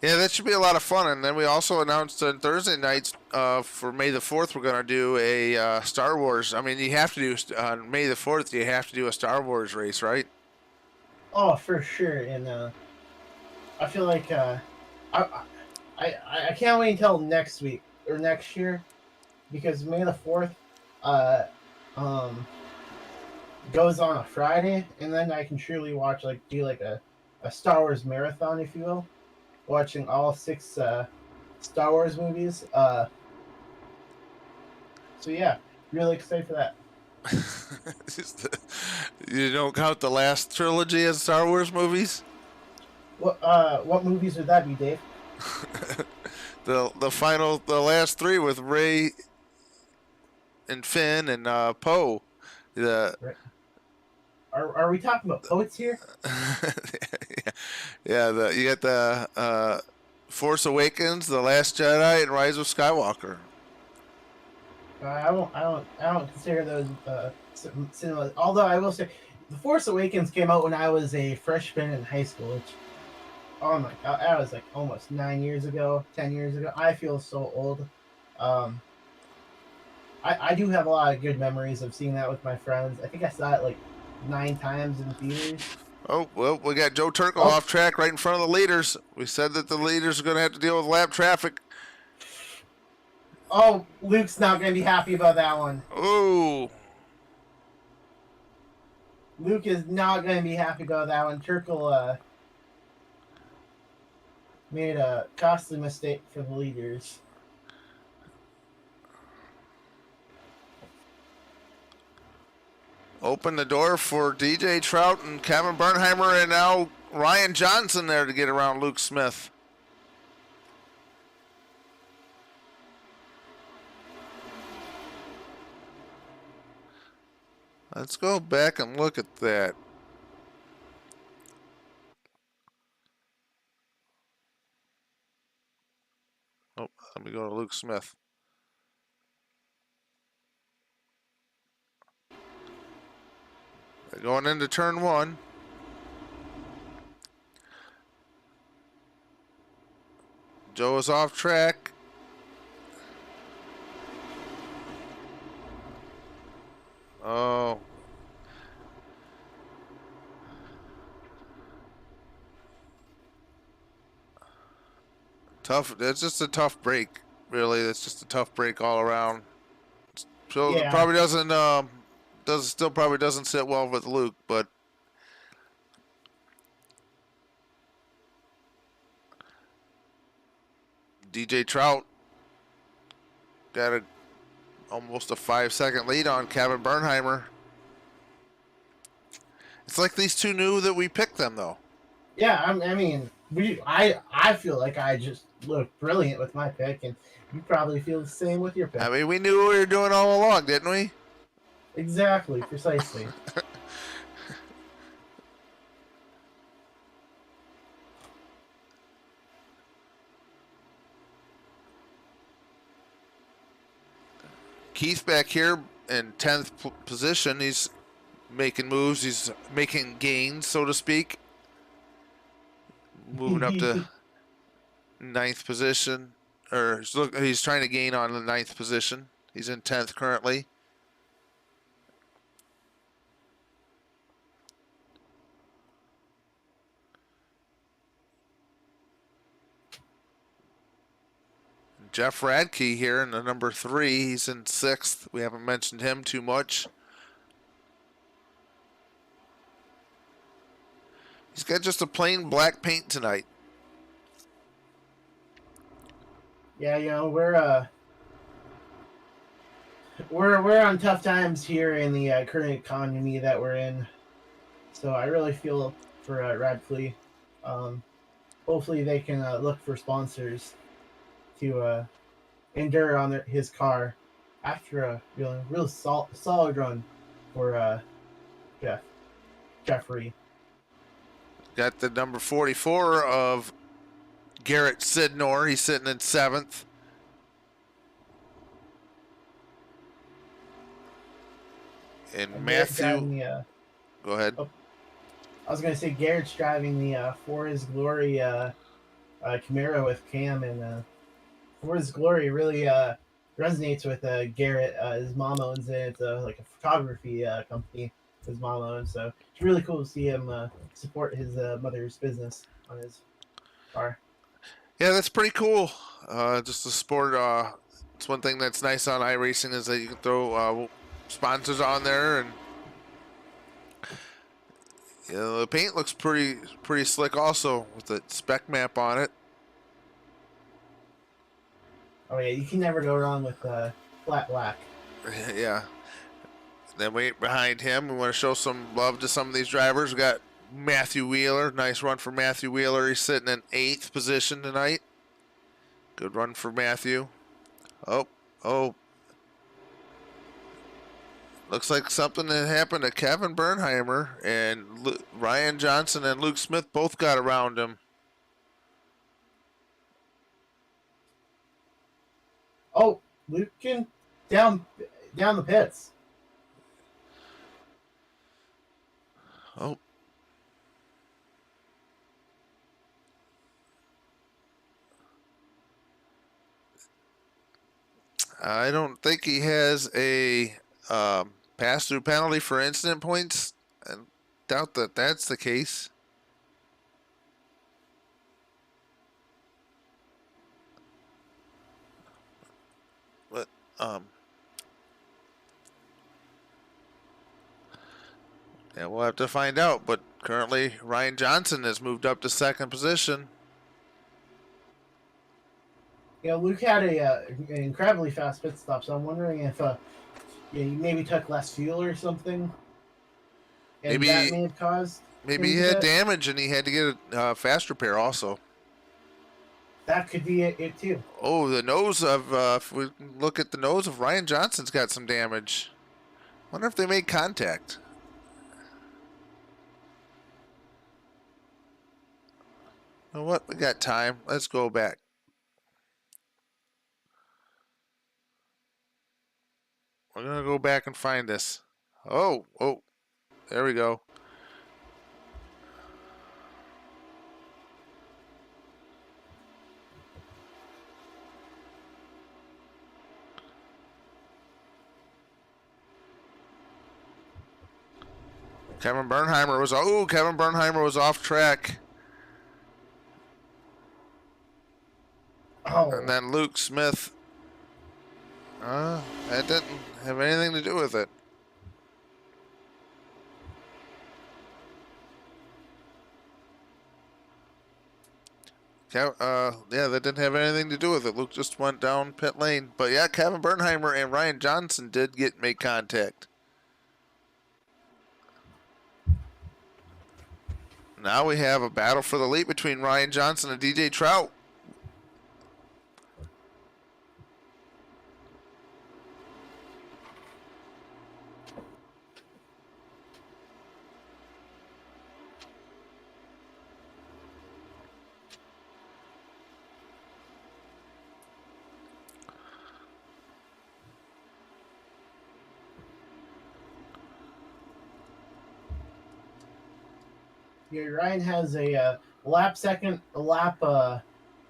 Yeah, that should be a lot of fun. And then we also announced on Thursday nights for May the 4th, we're going to do a Star Wars. I mean, you have to do, on May the 4th, you have to do a Star Wars race, right? Oh, for sure. And I feel like I, I can't wait until next week or next year because May the 4th uh, um, goes on a Friday, and then I can truly watch, like, do like a Star Wars marathon, if you will, watching all six Star Wars movies. So yeah, really excited for that. You don't count the last trilogy as Star Wars movies? What movies would that be, Dave? The last three with Ray and Finn and Poe. The Right. Are we talking about poets here? yeah, you got the Force Awakens, The Last Jedi, and Rise of Skywalker. I don't consider those cinemas. Although I will say, The Force Awakens came out when I was a freshman in high school. Which, oh my god, that was like almost 9 years ago, 10 years ago. I feel so old. Um, I do have a lot of good memories of seeing that with my friends. I think I saw it like 9 times in theaters. Oh, well, we got Joe Turkle Oh, off track right in front of the leaders. We said that the leaders are going to have to deal with lap traffic. oh, Luke's not going to be happy about that one. Oh, Luke is not going to be happy about that one. Turkle made a costly mistake for the leaders. open the door for DJ Trout and Kevin Bernheimer, and now Ryan Johnson there to get around Luke Smith. Let's go back and look at that. Oh, let me go to Luke Smith. They're going into turn one. Joe is off track. Oh. Tough. It's just a tough break, really. It's just a tough break all around. So it Yeah, probably still probably doesn't sit well with Luke, but DJ Trout got almost a 5-second lead on Kevin Bernheimer. It's like these two knew that we picked them, though. Yeah, I mean, I feel like I just looked brilliant with my pick, and you probably feel the same with your pick. I mean, we knew what we were doing all along, didn't we? Exactly, precisely. Keith back here in 10th position. He's making moves. He's making gains, so to speak. Moving up to 9th position. Or he's trying to gain on the 9th position. He's in 10th currently. Jeff Radke here in the number 3. He's in 6th. We haven't mentioned him too much. He's got just a plain black paint tonight. Yeah, we're on tough times here in the current economy that we're in. So I really feel for Radcliffe. Hopefully they can look for sponsors to endure on his car after a real solid run for Jeffrey. Got the number 44 of Garrett Sidnor. He's sitting in 7th. And Matthew. Go ahead. Oh, I was going to say Garrett's driving the For His Glory Camaro with Cam, and For His Glory really resonates with Garrett. His mom owns it. It's like a photography company his mom owns. So it's really cool to see him support his mother's business on his car. Yeah, that's pretty cool. Just the sport. It's one thing that's nice on iRacing is that you can throw sponsors on there, and the paint looks pretty slick also with the spec map on it. Oh yeah, you can never go wrong with flat black. Yeah. Then behind him, we want to show some love to some of these drivers. We got Matthew Wheeler. Nice run for Matthew Wheeler. He's sitting in 8th position tonight. Good run for Matthew. Oh. Looks like something that happened to Kevin Bernheimer, and Ryan Johnson and Luke Smith both got around him. Oh, Luke can down the pits. Oh. I don't think he has a pass-through penalty for incident points. I doubt that that's the case. But yeah, we'll have to find out. But currently, Ryan Johnson has moved up to 2nd position. Yeah, Luke had an incredibly fast pit stop, so I'm wondering if he maybe took less fuel or something. And Maybe that may have caused. Maybe he had damage and he had to get a fast repair also. That could be it too. Oh, the nose of if we look at the nose of Ryan Johnson's got some damage. Wonder if they made contact. You know what? We got time. Let's go back. We're gonna go back and find this. Oh, there we go. Kevin Bernheimer was off track. Oh. And then Luke Smith. That didn't have anything to do with it. Yeah, that didn't have anything to do with it. Luke just went down pit lane. But yeah, Kevin Bernheimer and Ryan Johnson did make contact. Now we have a battle for the lead between Ryan Johnson and DJ Trout. Yeah, Ryan has a lap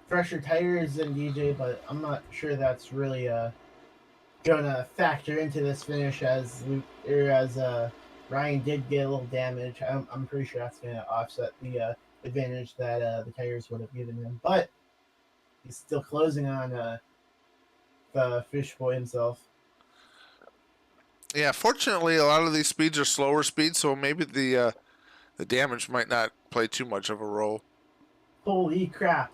fresher tires than DJ, but I'm not sure that's really gonna factor into this finish as Ryan did get a little damage. I'm pretty sure that's gonna offset the advantage that the tires would have given him, but he's still closing on the fish boy himself. Yeah, fortunately, a lot of these speeds are slower speeds, so maybe the damage might not play too much of a role. Holy crap!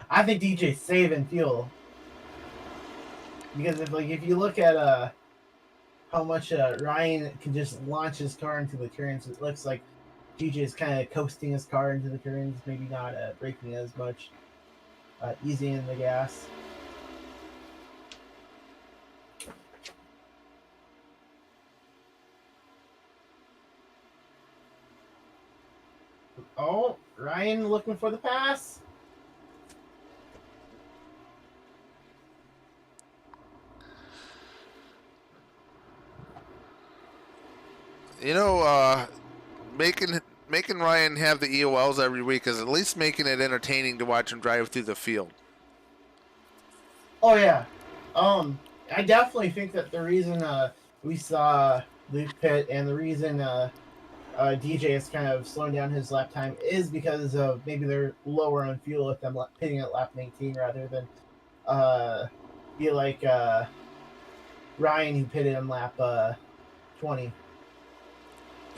I think DJ's saving fuel because if you look at how much Ryan can just launch his car into the turns, it looks like DJ's kind of coasting his car into the turns, maybe not braking as much, easing in the gas. Oh, Ryan looking for the pass. You know, making Ryan have the EOLs every week is at least making it entertaining to watch him drive through the field. Oh yeah, I definitely think that the reason we saw Luke Pitt and the reason DJ is kind of slowing down his lap time is because of maybe they're lower on fuel with them pitting at lap 19 rather than be like Ryan who pitted on lap 20.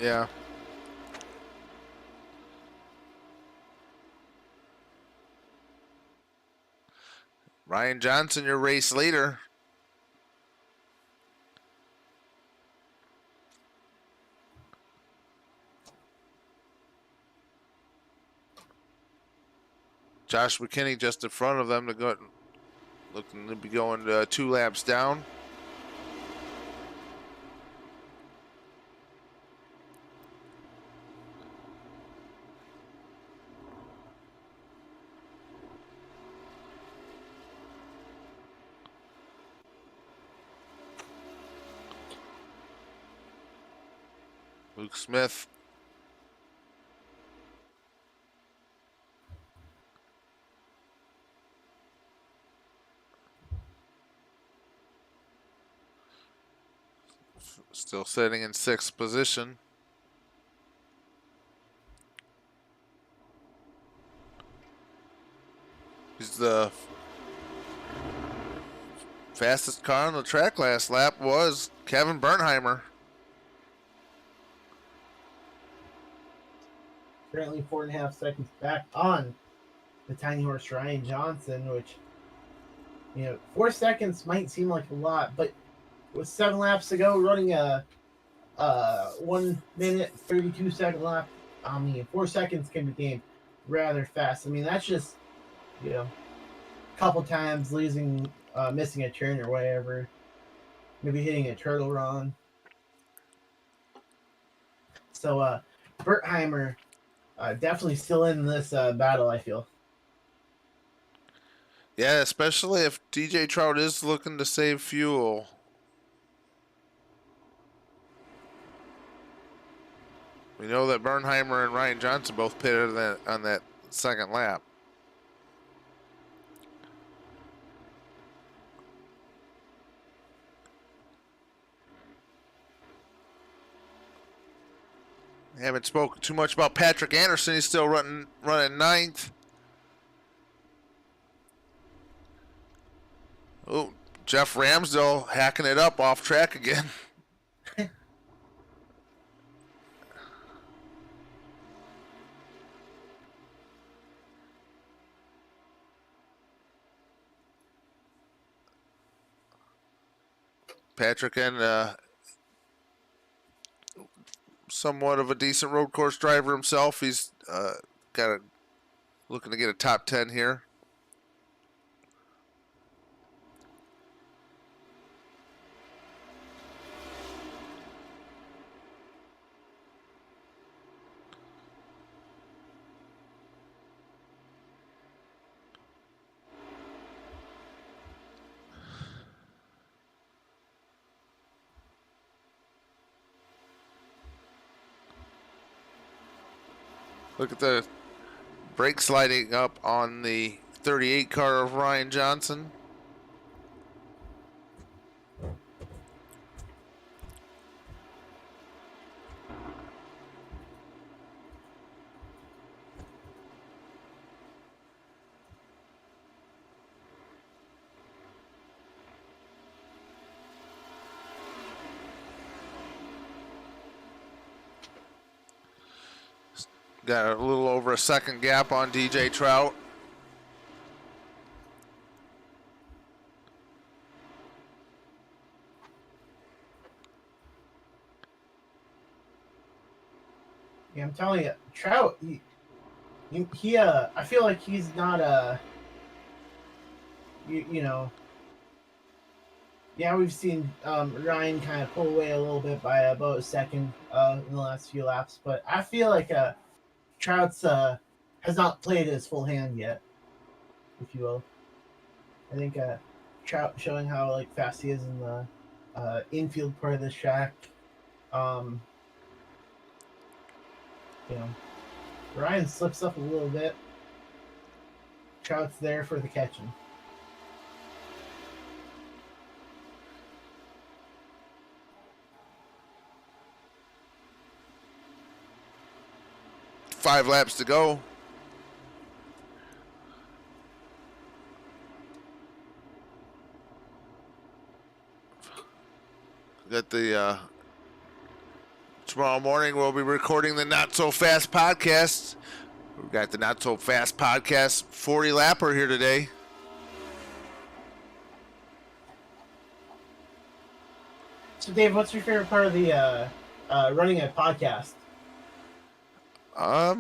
Yeah. Ryan Johnson, your race leader. Josh McKinney just in front of them looking to be going 2 laps down. Luke Smith. Still sitting in 6th position. He's the fastest car on the track last lap was Kevin Bernheimer. Currently 4.5 seconds back on the tiny horse Ryan Johnson, which 4 seconds might seem like a lot, but with 7 laps to go, running a 1 minute 32-second lap, 4 seconds can be gained rather fast. I mean, that's just a couple times missing a turn or whatever, maybe hitting a turtle wrong. So Bertheimer definitely still in this battle, I feel. Yeah, especially if DJ Trout is looking to save fuel. We know that Bernheimer and Ryan Johnson both pitted on that second lap. Haven't spoken too much about Patrick Anderson. He's still running 9th. Oh, Jeff Ramsdell hacking it up off track again. Patrick and somewhat of a decent road course driver himself. He's looking to get a top 10 here. Look at the brake sliding up on the 38 car of Ryan Johnson. Got a little over a second gap on DJ Trout. Yeah, I'm telling you, Trout. I feel like he's not you know. Yeah, we've seen Ryan kind of pull away a little bit by about a second in the last few laps, but I feel like Trout's has not played his full hand yet, if you will. I think Trout showing how like fast he is in the infield part of the track. You know, Ryan slips up a little bit. Trout's there for the catching. Five laps to go. Got the tomorrow morning we'll be recording the Not So Fast podcast. We've got the Not So Fast podcast 40 lapper here today. So Dave, what's your favorite part of the running a podcast?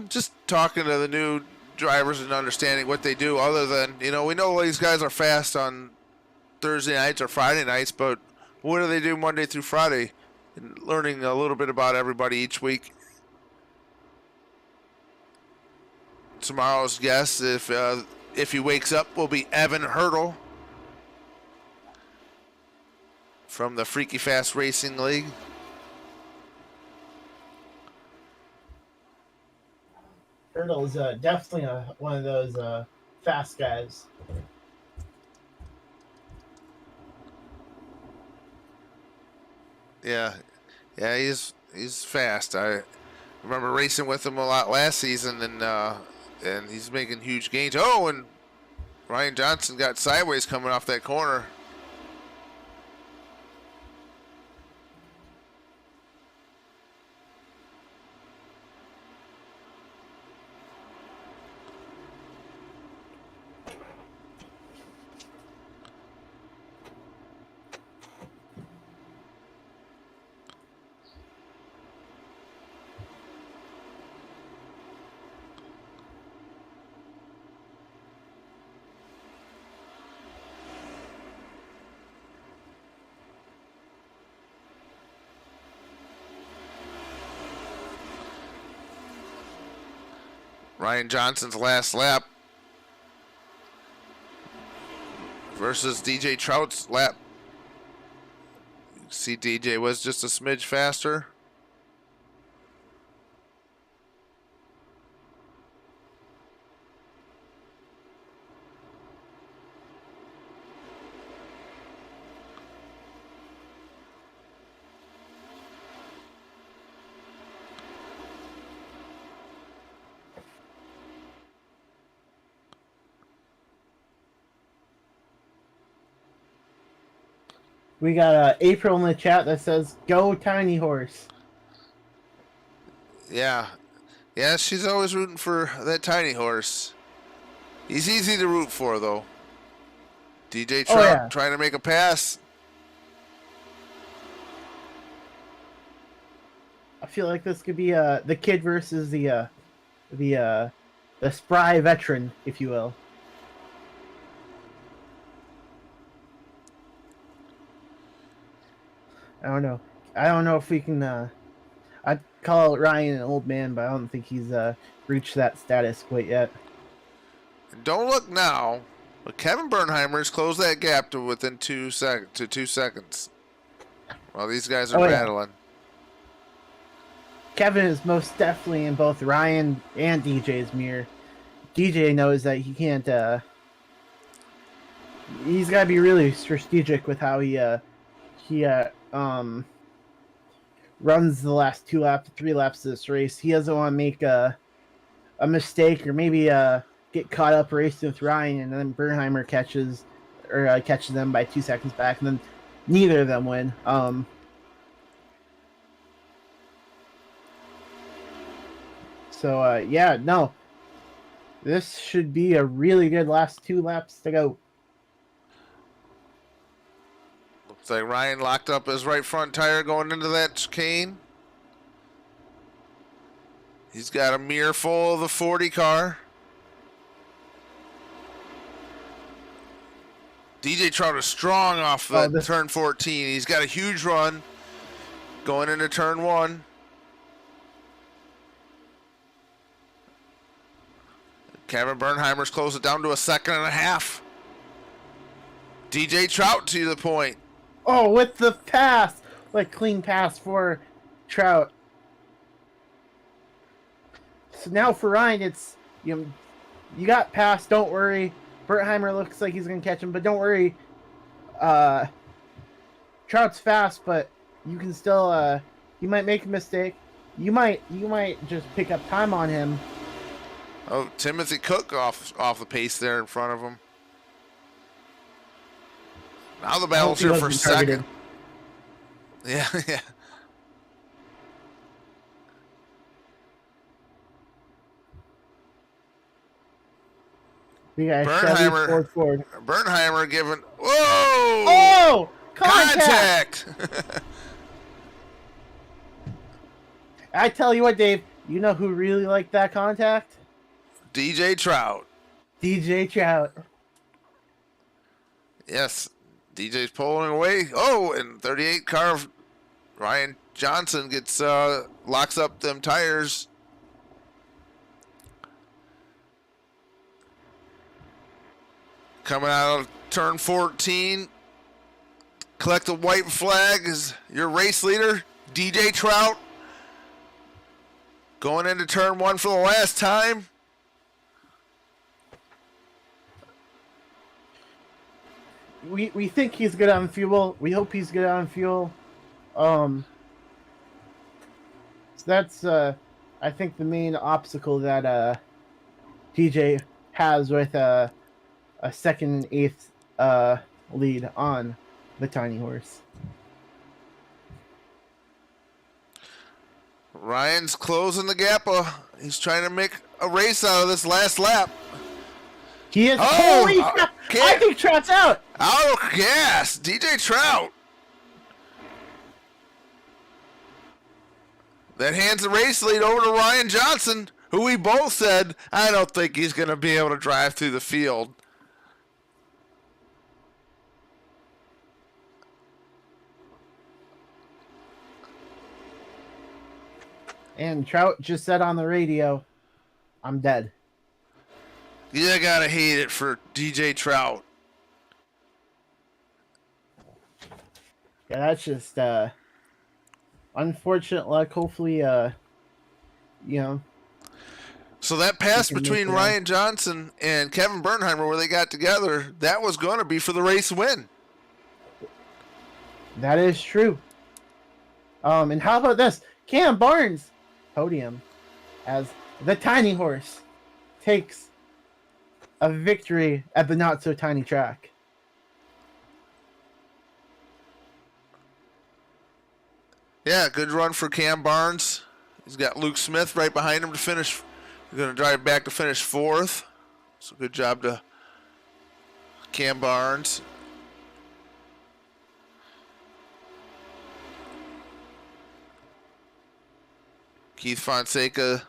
Just talking to the new drivers and understanding what they do, other than, we know these guys are fast on Thursday nights or Friday nights, but what do they do Monday through Friday? And learning a little bit about everybody each week. Tomorrow's guest, if he wakes up, will be Evan Hurdle from the Freaky Fast Racing League. Hurdle is definitely one of those fast guys. Yeah, he's fast. I remember racing with him a lot last season, and he's making huge gains. Oh, and Ryan Johnson got sideways coming off that corner. Ryan Johnson's last lap versus DJ Trout's lap. You see, DJ was just a smidge faster. We got April in the chat that says, "Go Tiny Horse." Yeah, she's always rooting for that tiny horse. He's easy to root for, though. DJ Trout trying to make a pass. I feel like this could be the kid versus the uh, the spry veteran, if you will. I don't know. I don't know if we can. I'd call Ryan an old man, but I don't think he's reached that status quite yet. And don't look now, but Kevin Bernheimer's closed that gap to within 2 seconds. Well, these guys are Oh yeah, battling. Kevin is most definitely in both Ryan and DJ's mirror. DJ knows that he can't. He's got to be really strategic with how he runs the last 2 laps, 3 laps of this race. He doesn't want to make a mistake or maybe get caught up racing with Ryan, and then Bernheimer catches them by 2 seconds back, and then neither of them win. So yeah, no, this should be a really good last 2 laps to go. Looks like Ryan locked up his right front tire going into that chicane. He's got a mirror full of the 40 car. DJ Trout is strong off that turn 14. He's got a huge run going into turn 1. Kevin Bernheimer's closed it down to a 2.5 seconds. DJ Trout to the point. Oh, with the pass, like clean pass for Trout. So now for Ryan, it's you got past. Don't worry. Bertheimer looks like he's gonna catch him, but don't worry. Trout's fast, but you can still. You might make a mistake. You might just pick up time on him. Oh, Timothy Cook off the pace there in front of him. Now the battle's here for second. Yeah, yeah. We got Bernheimer giving. Whoa! Oh! Contact! I tell you what, Dave. You know who really liked that contact? DJ Trout. DJ Trout. Yes, DJ's pulling away. Oh, and 38 car of Ryan Johnson gets locks up them tires. Coming out of turn 14. Collect the white flag as your race leader, DJ Trout. Going into turn 1 for the last time. We think he's good on fuel. We hope he's good on fuel. So that's I think the main obstacle that DJ has with a second and eighth lead on the tiny horse. Ryan's closing the gap. He's trying to make a race out of this last lap. He is. Holy crap! I think Trout's out. Out of gas, DJ Trout. That hands the race lead over to Ryan Johnson, who we both said, I don't think he's going to be able to drive through the field. And Trout just said on the radio, I'm dead. You gotta hate it for DJ Trout. Yeah, that's just unfortunate luck. Hopefully, you know. So that pass between Ryan Johnson and Kevin Bernheimer where they got together, that was going to be for the race win. That is true. And how about this? Cam Barnes podium as the tiny horse takes a victory at the not so tiny track. Yeah, good run for Cam Barnes. He's got Luke Smith right behind him to finish. He's going to drive back to finish 4th. So good job to Cam Barnes. Keith Fonseca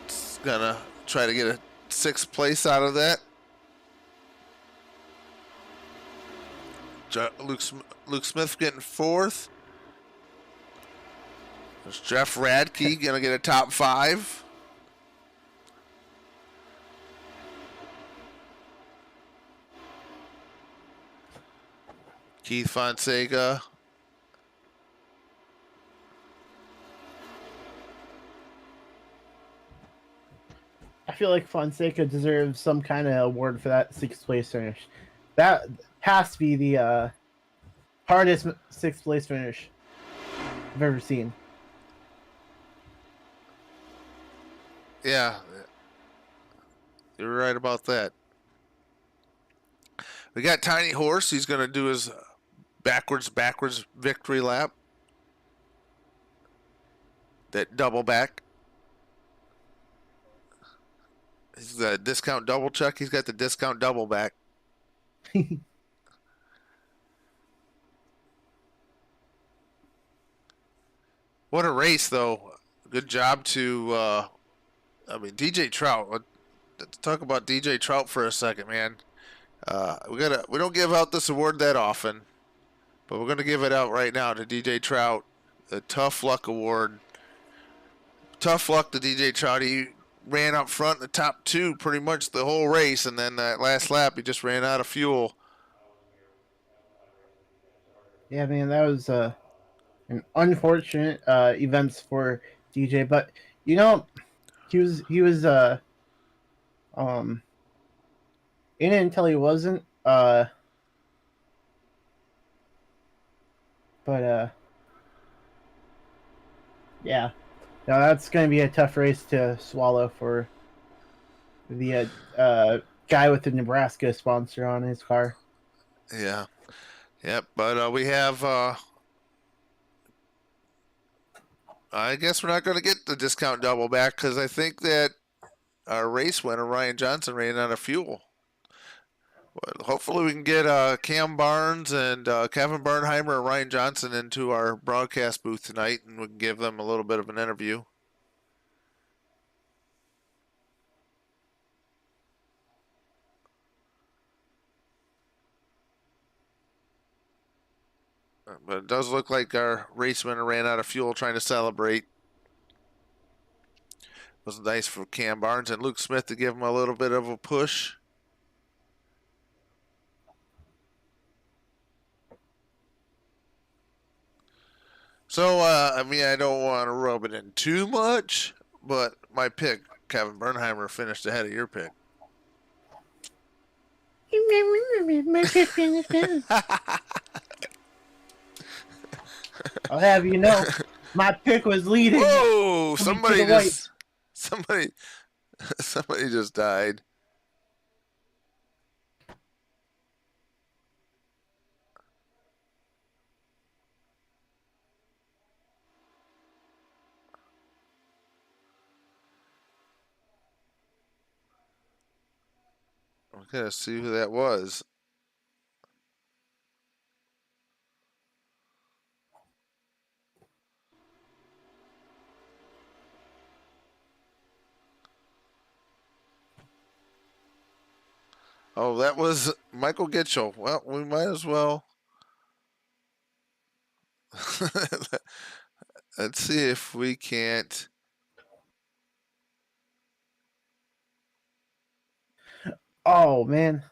is gonna try to get a 6th place out of that. Luke Smith getting 4th. There's Jeff Radke gonna get a top 5. Keith Fonseca. I feel like Fonseca deserves some kind of award for that 6th place finish. That has to be the hardest 6th place finish I've ever seen. Yeah, you're right about that. We got Tiny Horse. He's going to do his backwards victory lap. That double back. He's got a discount double check. He's got the discount double back. What a race, though. Good job to, DJ Trout. Let's talk about DJ Trout for a second, man. We don't give out this award that often, but we're gonna give it out right now to DJ Trout, the Tough Luck Award. Tough luck to DJ Trout. He ran up front in the top 2 pretty much the whole race, and then that last lap he just ran out of fuel. Yeah, man, that was an unfortunate events for DJ, but he was in it until he wasn't. Yeah, now that's going to be a tough race to swallow for the guy with the Nebraska sponsor on his car. Yeah, yep. But we have. I guess we're not going to get the discount double back because I think that our race winner Ryan Johnson ran out of fuel. But hopefully we can get Cam Barnes and Kevin Bernheimer and Ryan Johnson into our broadcast booth tonight, and we can give them a little bit of an interview. But it does look like our race winner ran out of fuel trying to celebrate. It was nice for Cam Barnes and Luke Smith to give him a little bit of a push. So, I don't want to rub it in too much, but my pick, Kevin Bernheimer, finished ahead of your pick. I'll have you know, my pick was leading. Whoa! Somebody just died. I'm gonna see who that was. Oh, that was Michael Gitchell. Well, we might as well. Let's see if we can't. Oh man!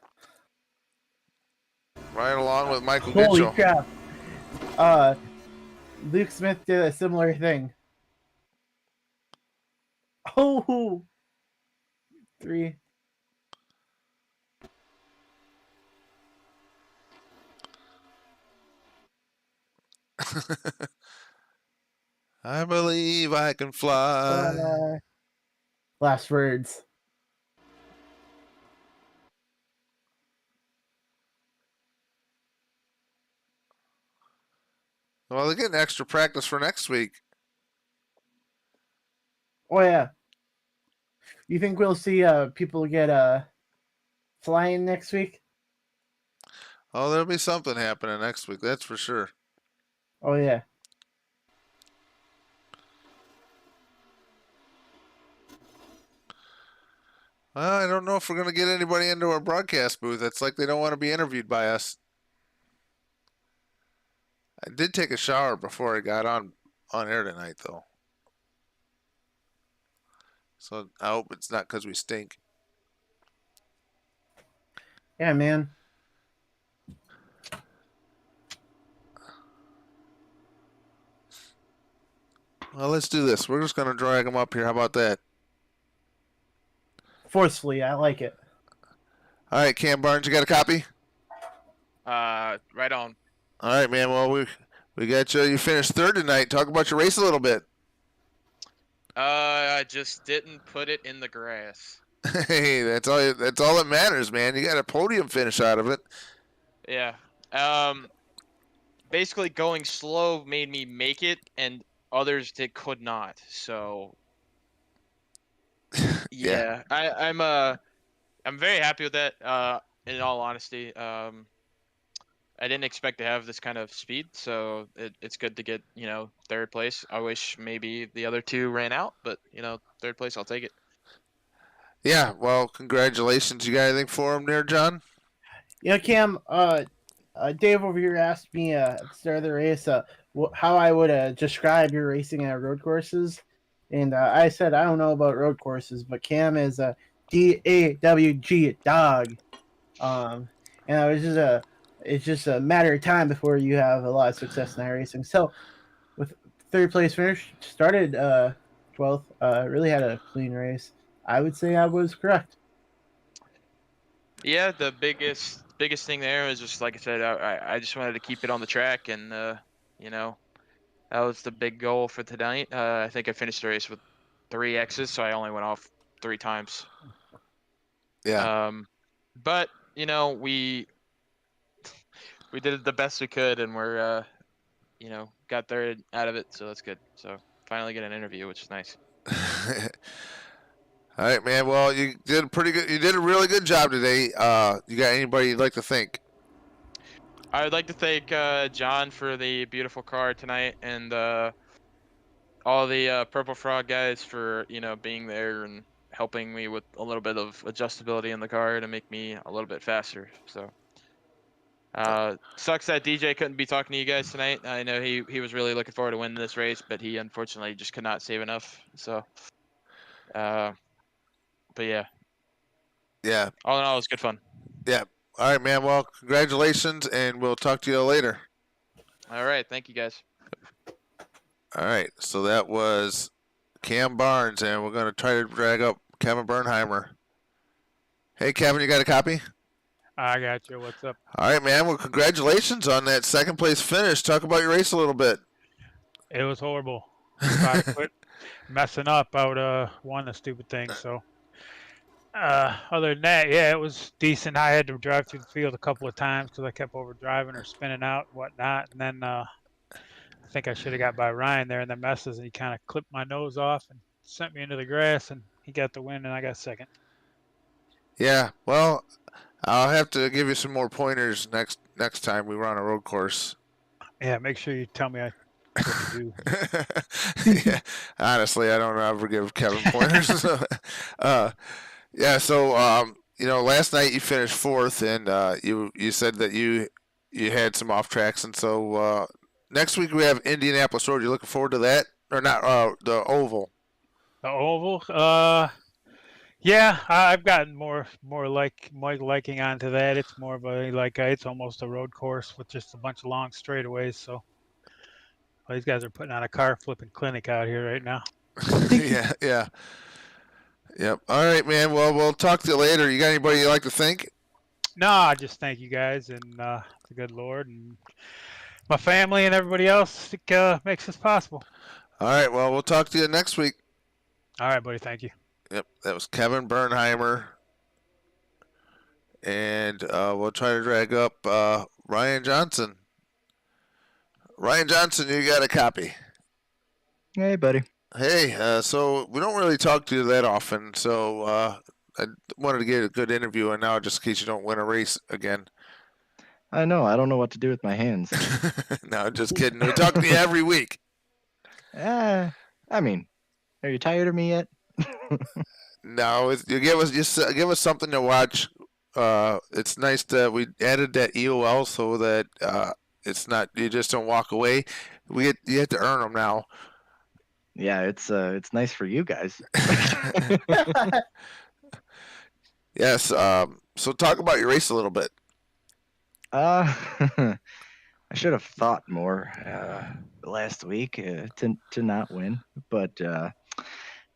Right along with Michael Holy Gitchell. crap! Luke Smith did a similar thing. Oh, 3. I believe I can fly. Last words. Well, they're getting extra practice for next week. Oh yeah. You think we'll see people get flying next week? Oh, there'll be something happening next week. That's for sure. Oh yeah. Well, I don't know if we're going to get anybody into our broadcast booth. It's like they don't want to be interviewed by us. I did take a shower before I got on air tonight, though. So I hope it's not because we stink. Yeah, man. Well, let's do this. We're just going to drag them up here. How about that? Forcefully, I like it. All right, Cam Barnes, you got a copy? Right on. All right, man. Well, we got you. You finished third tonight. Talk about your race a little bit. I just didn't put it in the grass. Hey, that's all. That's all that matters, man. You got a podium finish out of it. Yeah. Basically going slow made me make it, and others could not. So. Yeah. I'm very happy with that. In all honesty, I didn't expect to have this kind of speed, so it's good to get third place. I wish maybe the other two ran out, but third place, I'll take it. Yeah. Well, congratulations. You got anything for him there, John? Yeah, Cam. Dave over here asked me at the start of the race how I would describe your racing at road courses, and I said I don't know about road courses, but Cam is a DAWG dog, and it's just a matter of time before you have a lot of success in iRacing. So, with third place finish, started 12th, really had a clean race. I would say I was correct. Yeah, the biggest thing there was just like I said, I just wanted to keep it on the track, and that was the big goal for tonight. I think I finished the race with 3 X's, so I only went off 3 times. Yeah. But we did the best we could, and we're got third out of it, so that's good. So finally get an interview, which is nice. All right, man. Well, you did pretty good. You did a really good job today. You got anybody you'd like to thank? I would like to thank John for the beautiful car tonight, and all the Purple Frog guys for being there and helping me with a little bit of adjustability in the car to make me a little bit faster. So sucks that DJ couldn't be talking to you guys tonight. I know he was really looking forward to winning this race, but he unfortunately just could not save enough. So but yeah. Yeah. All in all, it was good fun. Yeah. All right, man. Well, congratulations, and we'll talk to you later. All right. Thank you, guys. All right. So that was Cam Barnes, and we're going to try to drag up Kevin Bernheimer. Hey, Kevin, you got a copy? I got you. What's up? All right, man. Well, congratulations on that second place finish. Talk about your race a little bit. It was horrible. If I quit messing up, I would have won the stupid thing. So, other than that, yeah, it was decent. I had to drive through the field a couple of times because I kept over driving or spinning out and whatnot. And then I think I should have got by Ryan there in the messes, and he kind of clipped my nose off and sent me into the grass, and he got the win, and I got second. Yeah. Well, I'll have to give you some more pointers next time we run a road course. Yeah, make sure you tell me what to do. Yeah, honestly, I don't ever give Kevin pointers. Yeah, so last night you finished fourth, and you said that you had some off tracks, and so next week we have Indianapolis Road. You looking forward to that, or not? The oval. The oval. Yeah, I've gotten more liking onto that. It's more of a it's almost a road course with just a bunch of long straightaways. So these guys are putting on a car flipping clinic out here right now. Yeah, yeah, yep. All right, man. Well, we'll talk to you later. You got anybody you like to thank? No, I just thank you guys and the good Lord and my family and everybody else that makes this possible. All right. Well, we'll talk to you next week. All right, buddy. Thank you. Yep, that was Kevin Bernheimer. And we'll try to drag up Ryan Johnson. Ryan Johnson, you got a copy. Hey, buddy. Hey, so we don't really talk to you that often, so I wanted to get a good interview, and now just in case you don't win a race again. I know. I don't know what to do with my hands. No, just kidding. We talk to you every week. I mean, are you tired of me yet? No, you give us something to watch. It's nice that we added that EOL so that it's not you just don't walk away. You have to earn them now. Yeah, it's nice for you guys. Yes. So talk about your race a little bit. I should have thought more last week to not win, but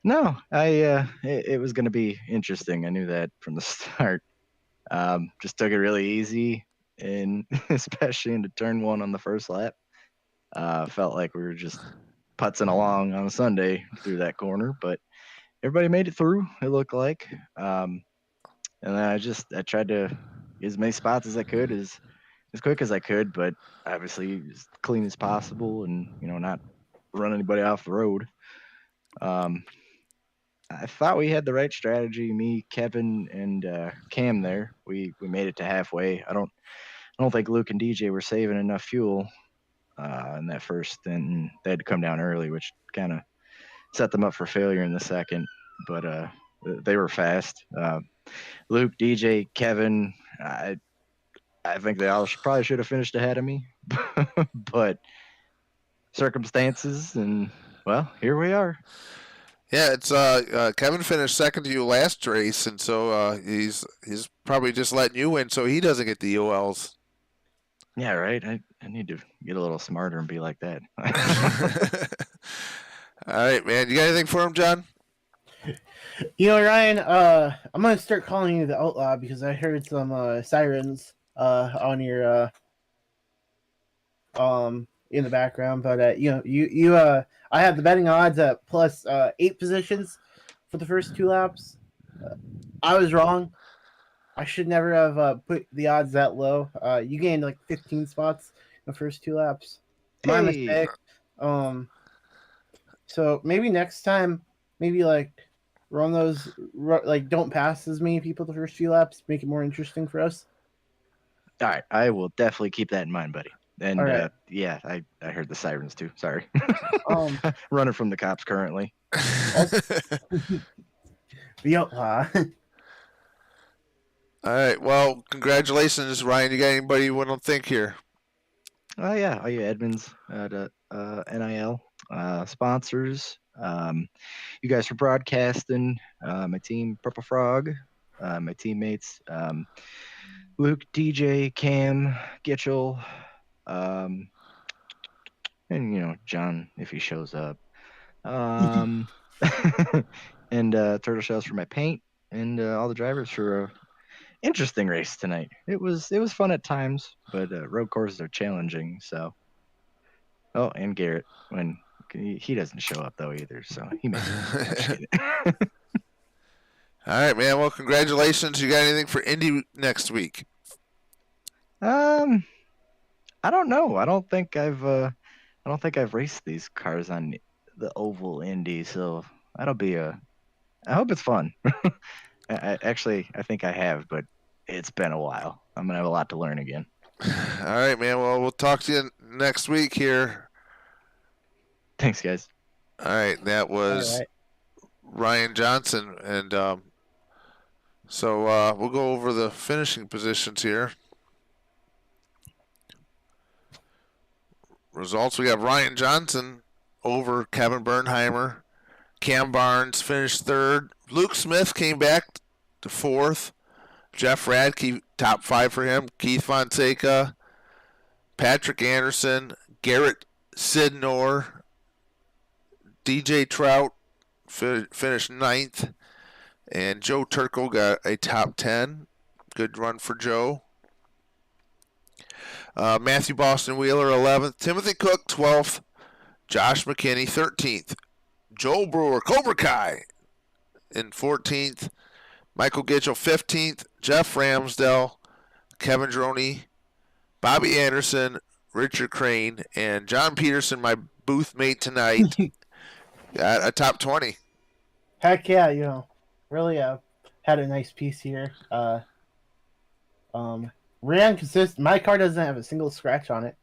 no, it was going to be interesting. I knew that from the start. Just took it really easy, and especially into turn one on the first lap. Felt like we were just putzing along on a Sunday through that corner, but everybody made it through. It looked like, and then I tried to get as many spots as I could as quick as I could, but obviously as clean as possible, and not run anybody off the road. Um, I thought we had the right strategy. Me, Kevin, and Cam. There, we made it to halfway. I don't think Luke and DJ were saving enough fuel in that first, and they had to come down early, which kind of set them up for failure in the second. But they were fast. Luke, DJ, Kevin. I think they all probably should have finished ahead of me, but circumstances, and well, here we are. Yeah, it's Kevin finished second to you last race, and so he's probably just letting you win so he doesn't get the EOLs. Yeah, right. I need to get a little smarter and be like that. All right, man. You got anything for him, John? Ryan, I'm gonna start calling you the Outlaw because I heard some sirens on your in the background. But I have the betting odds at plus 8 positions for the first 2 laps. I was wrong. I should never have put the odds that low. You gained like 15 spots in the first 2 laps. My mistake. So maybe next time, maybe like run those like don't pass as many people the first few laps. Make it more interesting for us. All right, I will definitely keep that in mind, buddy. And All right. yeah, I heard the sirens too. Sorry. Um, Running from the cops currently. the Outlaw. All right. Well, congratulations, Ryan. You got anybody you want to thank here? Oh yeah, all you admins at NIL sponsors. You guys for broadcasting. My team, Purple Frog. My teammates, Luke, DJ, Cam, Gitchell, and John if he shows up. And Turtle Shells for my paint, and all the drivers for a interesting race tonight. It was fun at times, but road courses are challenging. So, oh, and Garrett when he doesn't show up though either, so he makes it. All right, man. Well, congratulations. You got anything for Indy next week? I don't know. I don't think I've raced these cars on the oval Indy, so that'll be I hope it's fun. I think I have, but it's been a while. I'm gonna have a lot to learn again. All right, man. Well, we'll talk to you next week here. Thanks, guys. All right, that was Ryan Johnson, and so we'll go over the finishing positions here. Results: we have Ryan Johnson over Kevin Bernheimer. Cam Barnes finished third. Luke Smith came back to fourth. Jeff Radke, top 5 for him. Keith Fonseca, Patrick Anderson, Garrett Sidnor, DJ Trout finished 9th, and Joe Turco got a top 10. Good run for Joe. Matthew Boston Wheeler 11th. Timothy Cook 12th. Josh McKinney 13th. Joel Brewer, Cobra Kai in 14th. Michael Gitchell 15th. Jeff Ramsdell, Kevin Droney, Bobby Anderson, Richard Crane, and John Peterson, my booth mate tonight, got a top 20. Heck yeah, really had a nice piece here. Ran consistent. My car doesn't have a single scratch on it.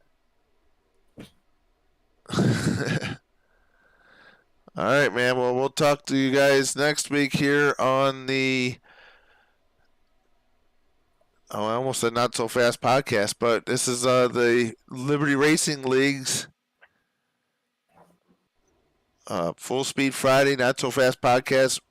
All right, man. Well, we'll talk to you guys next week here on the. Oh, I almost said not so fast podcast, but this is the Liberty Racing League's Full Speed Friday, Not So Fast podcast.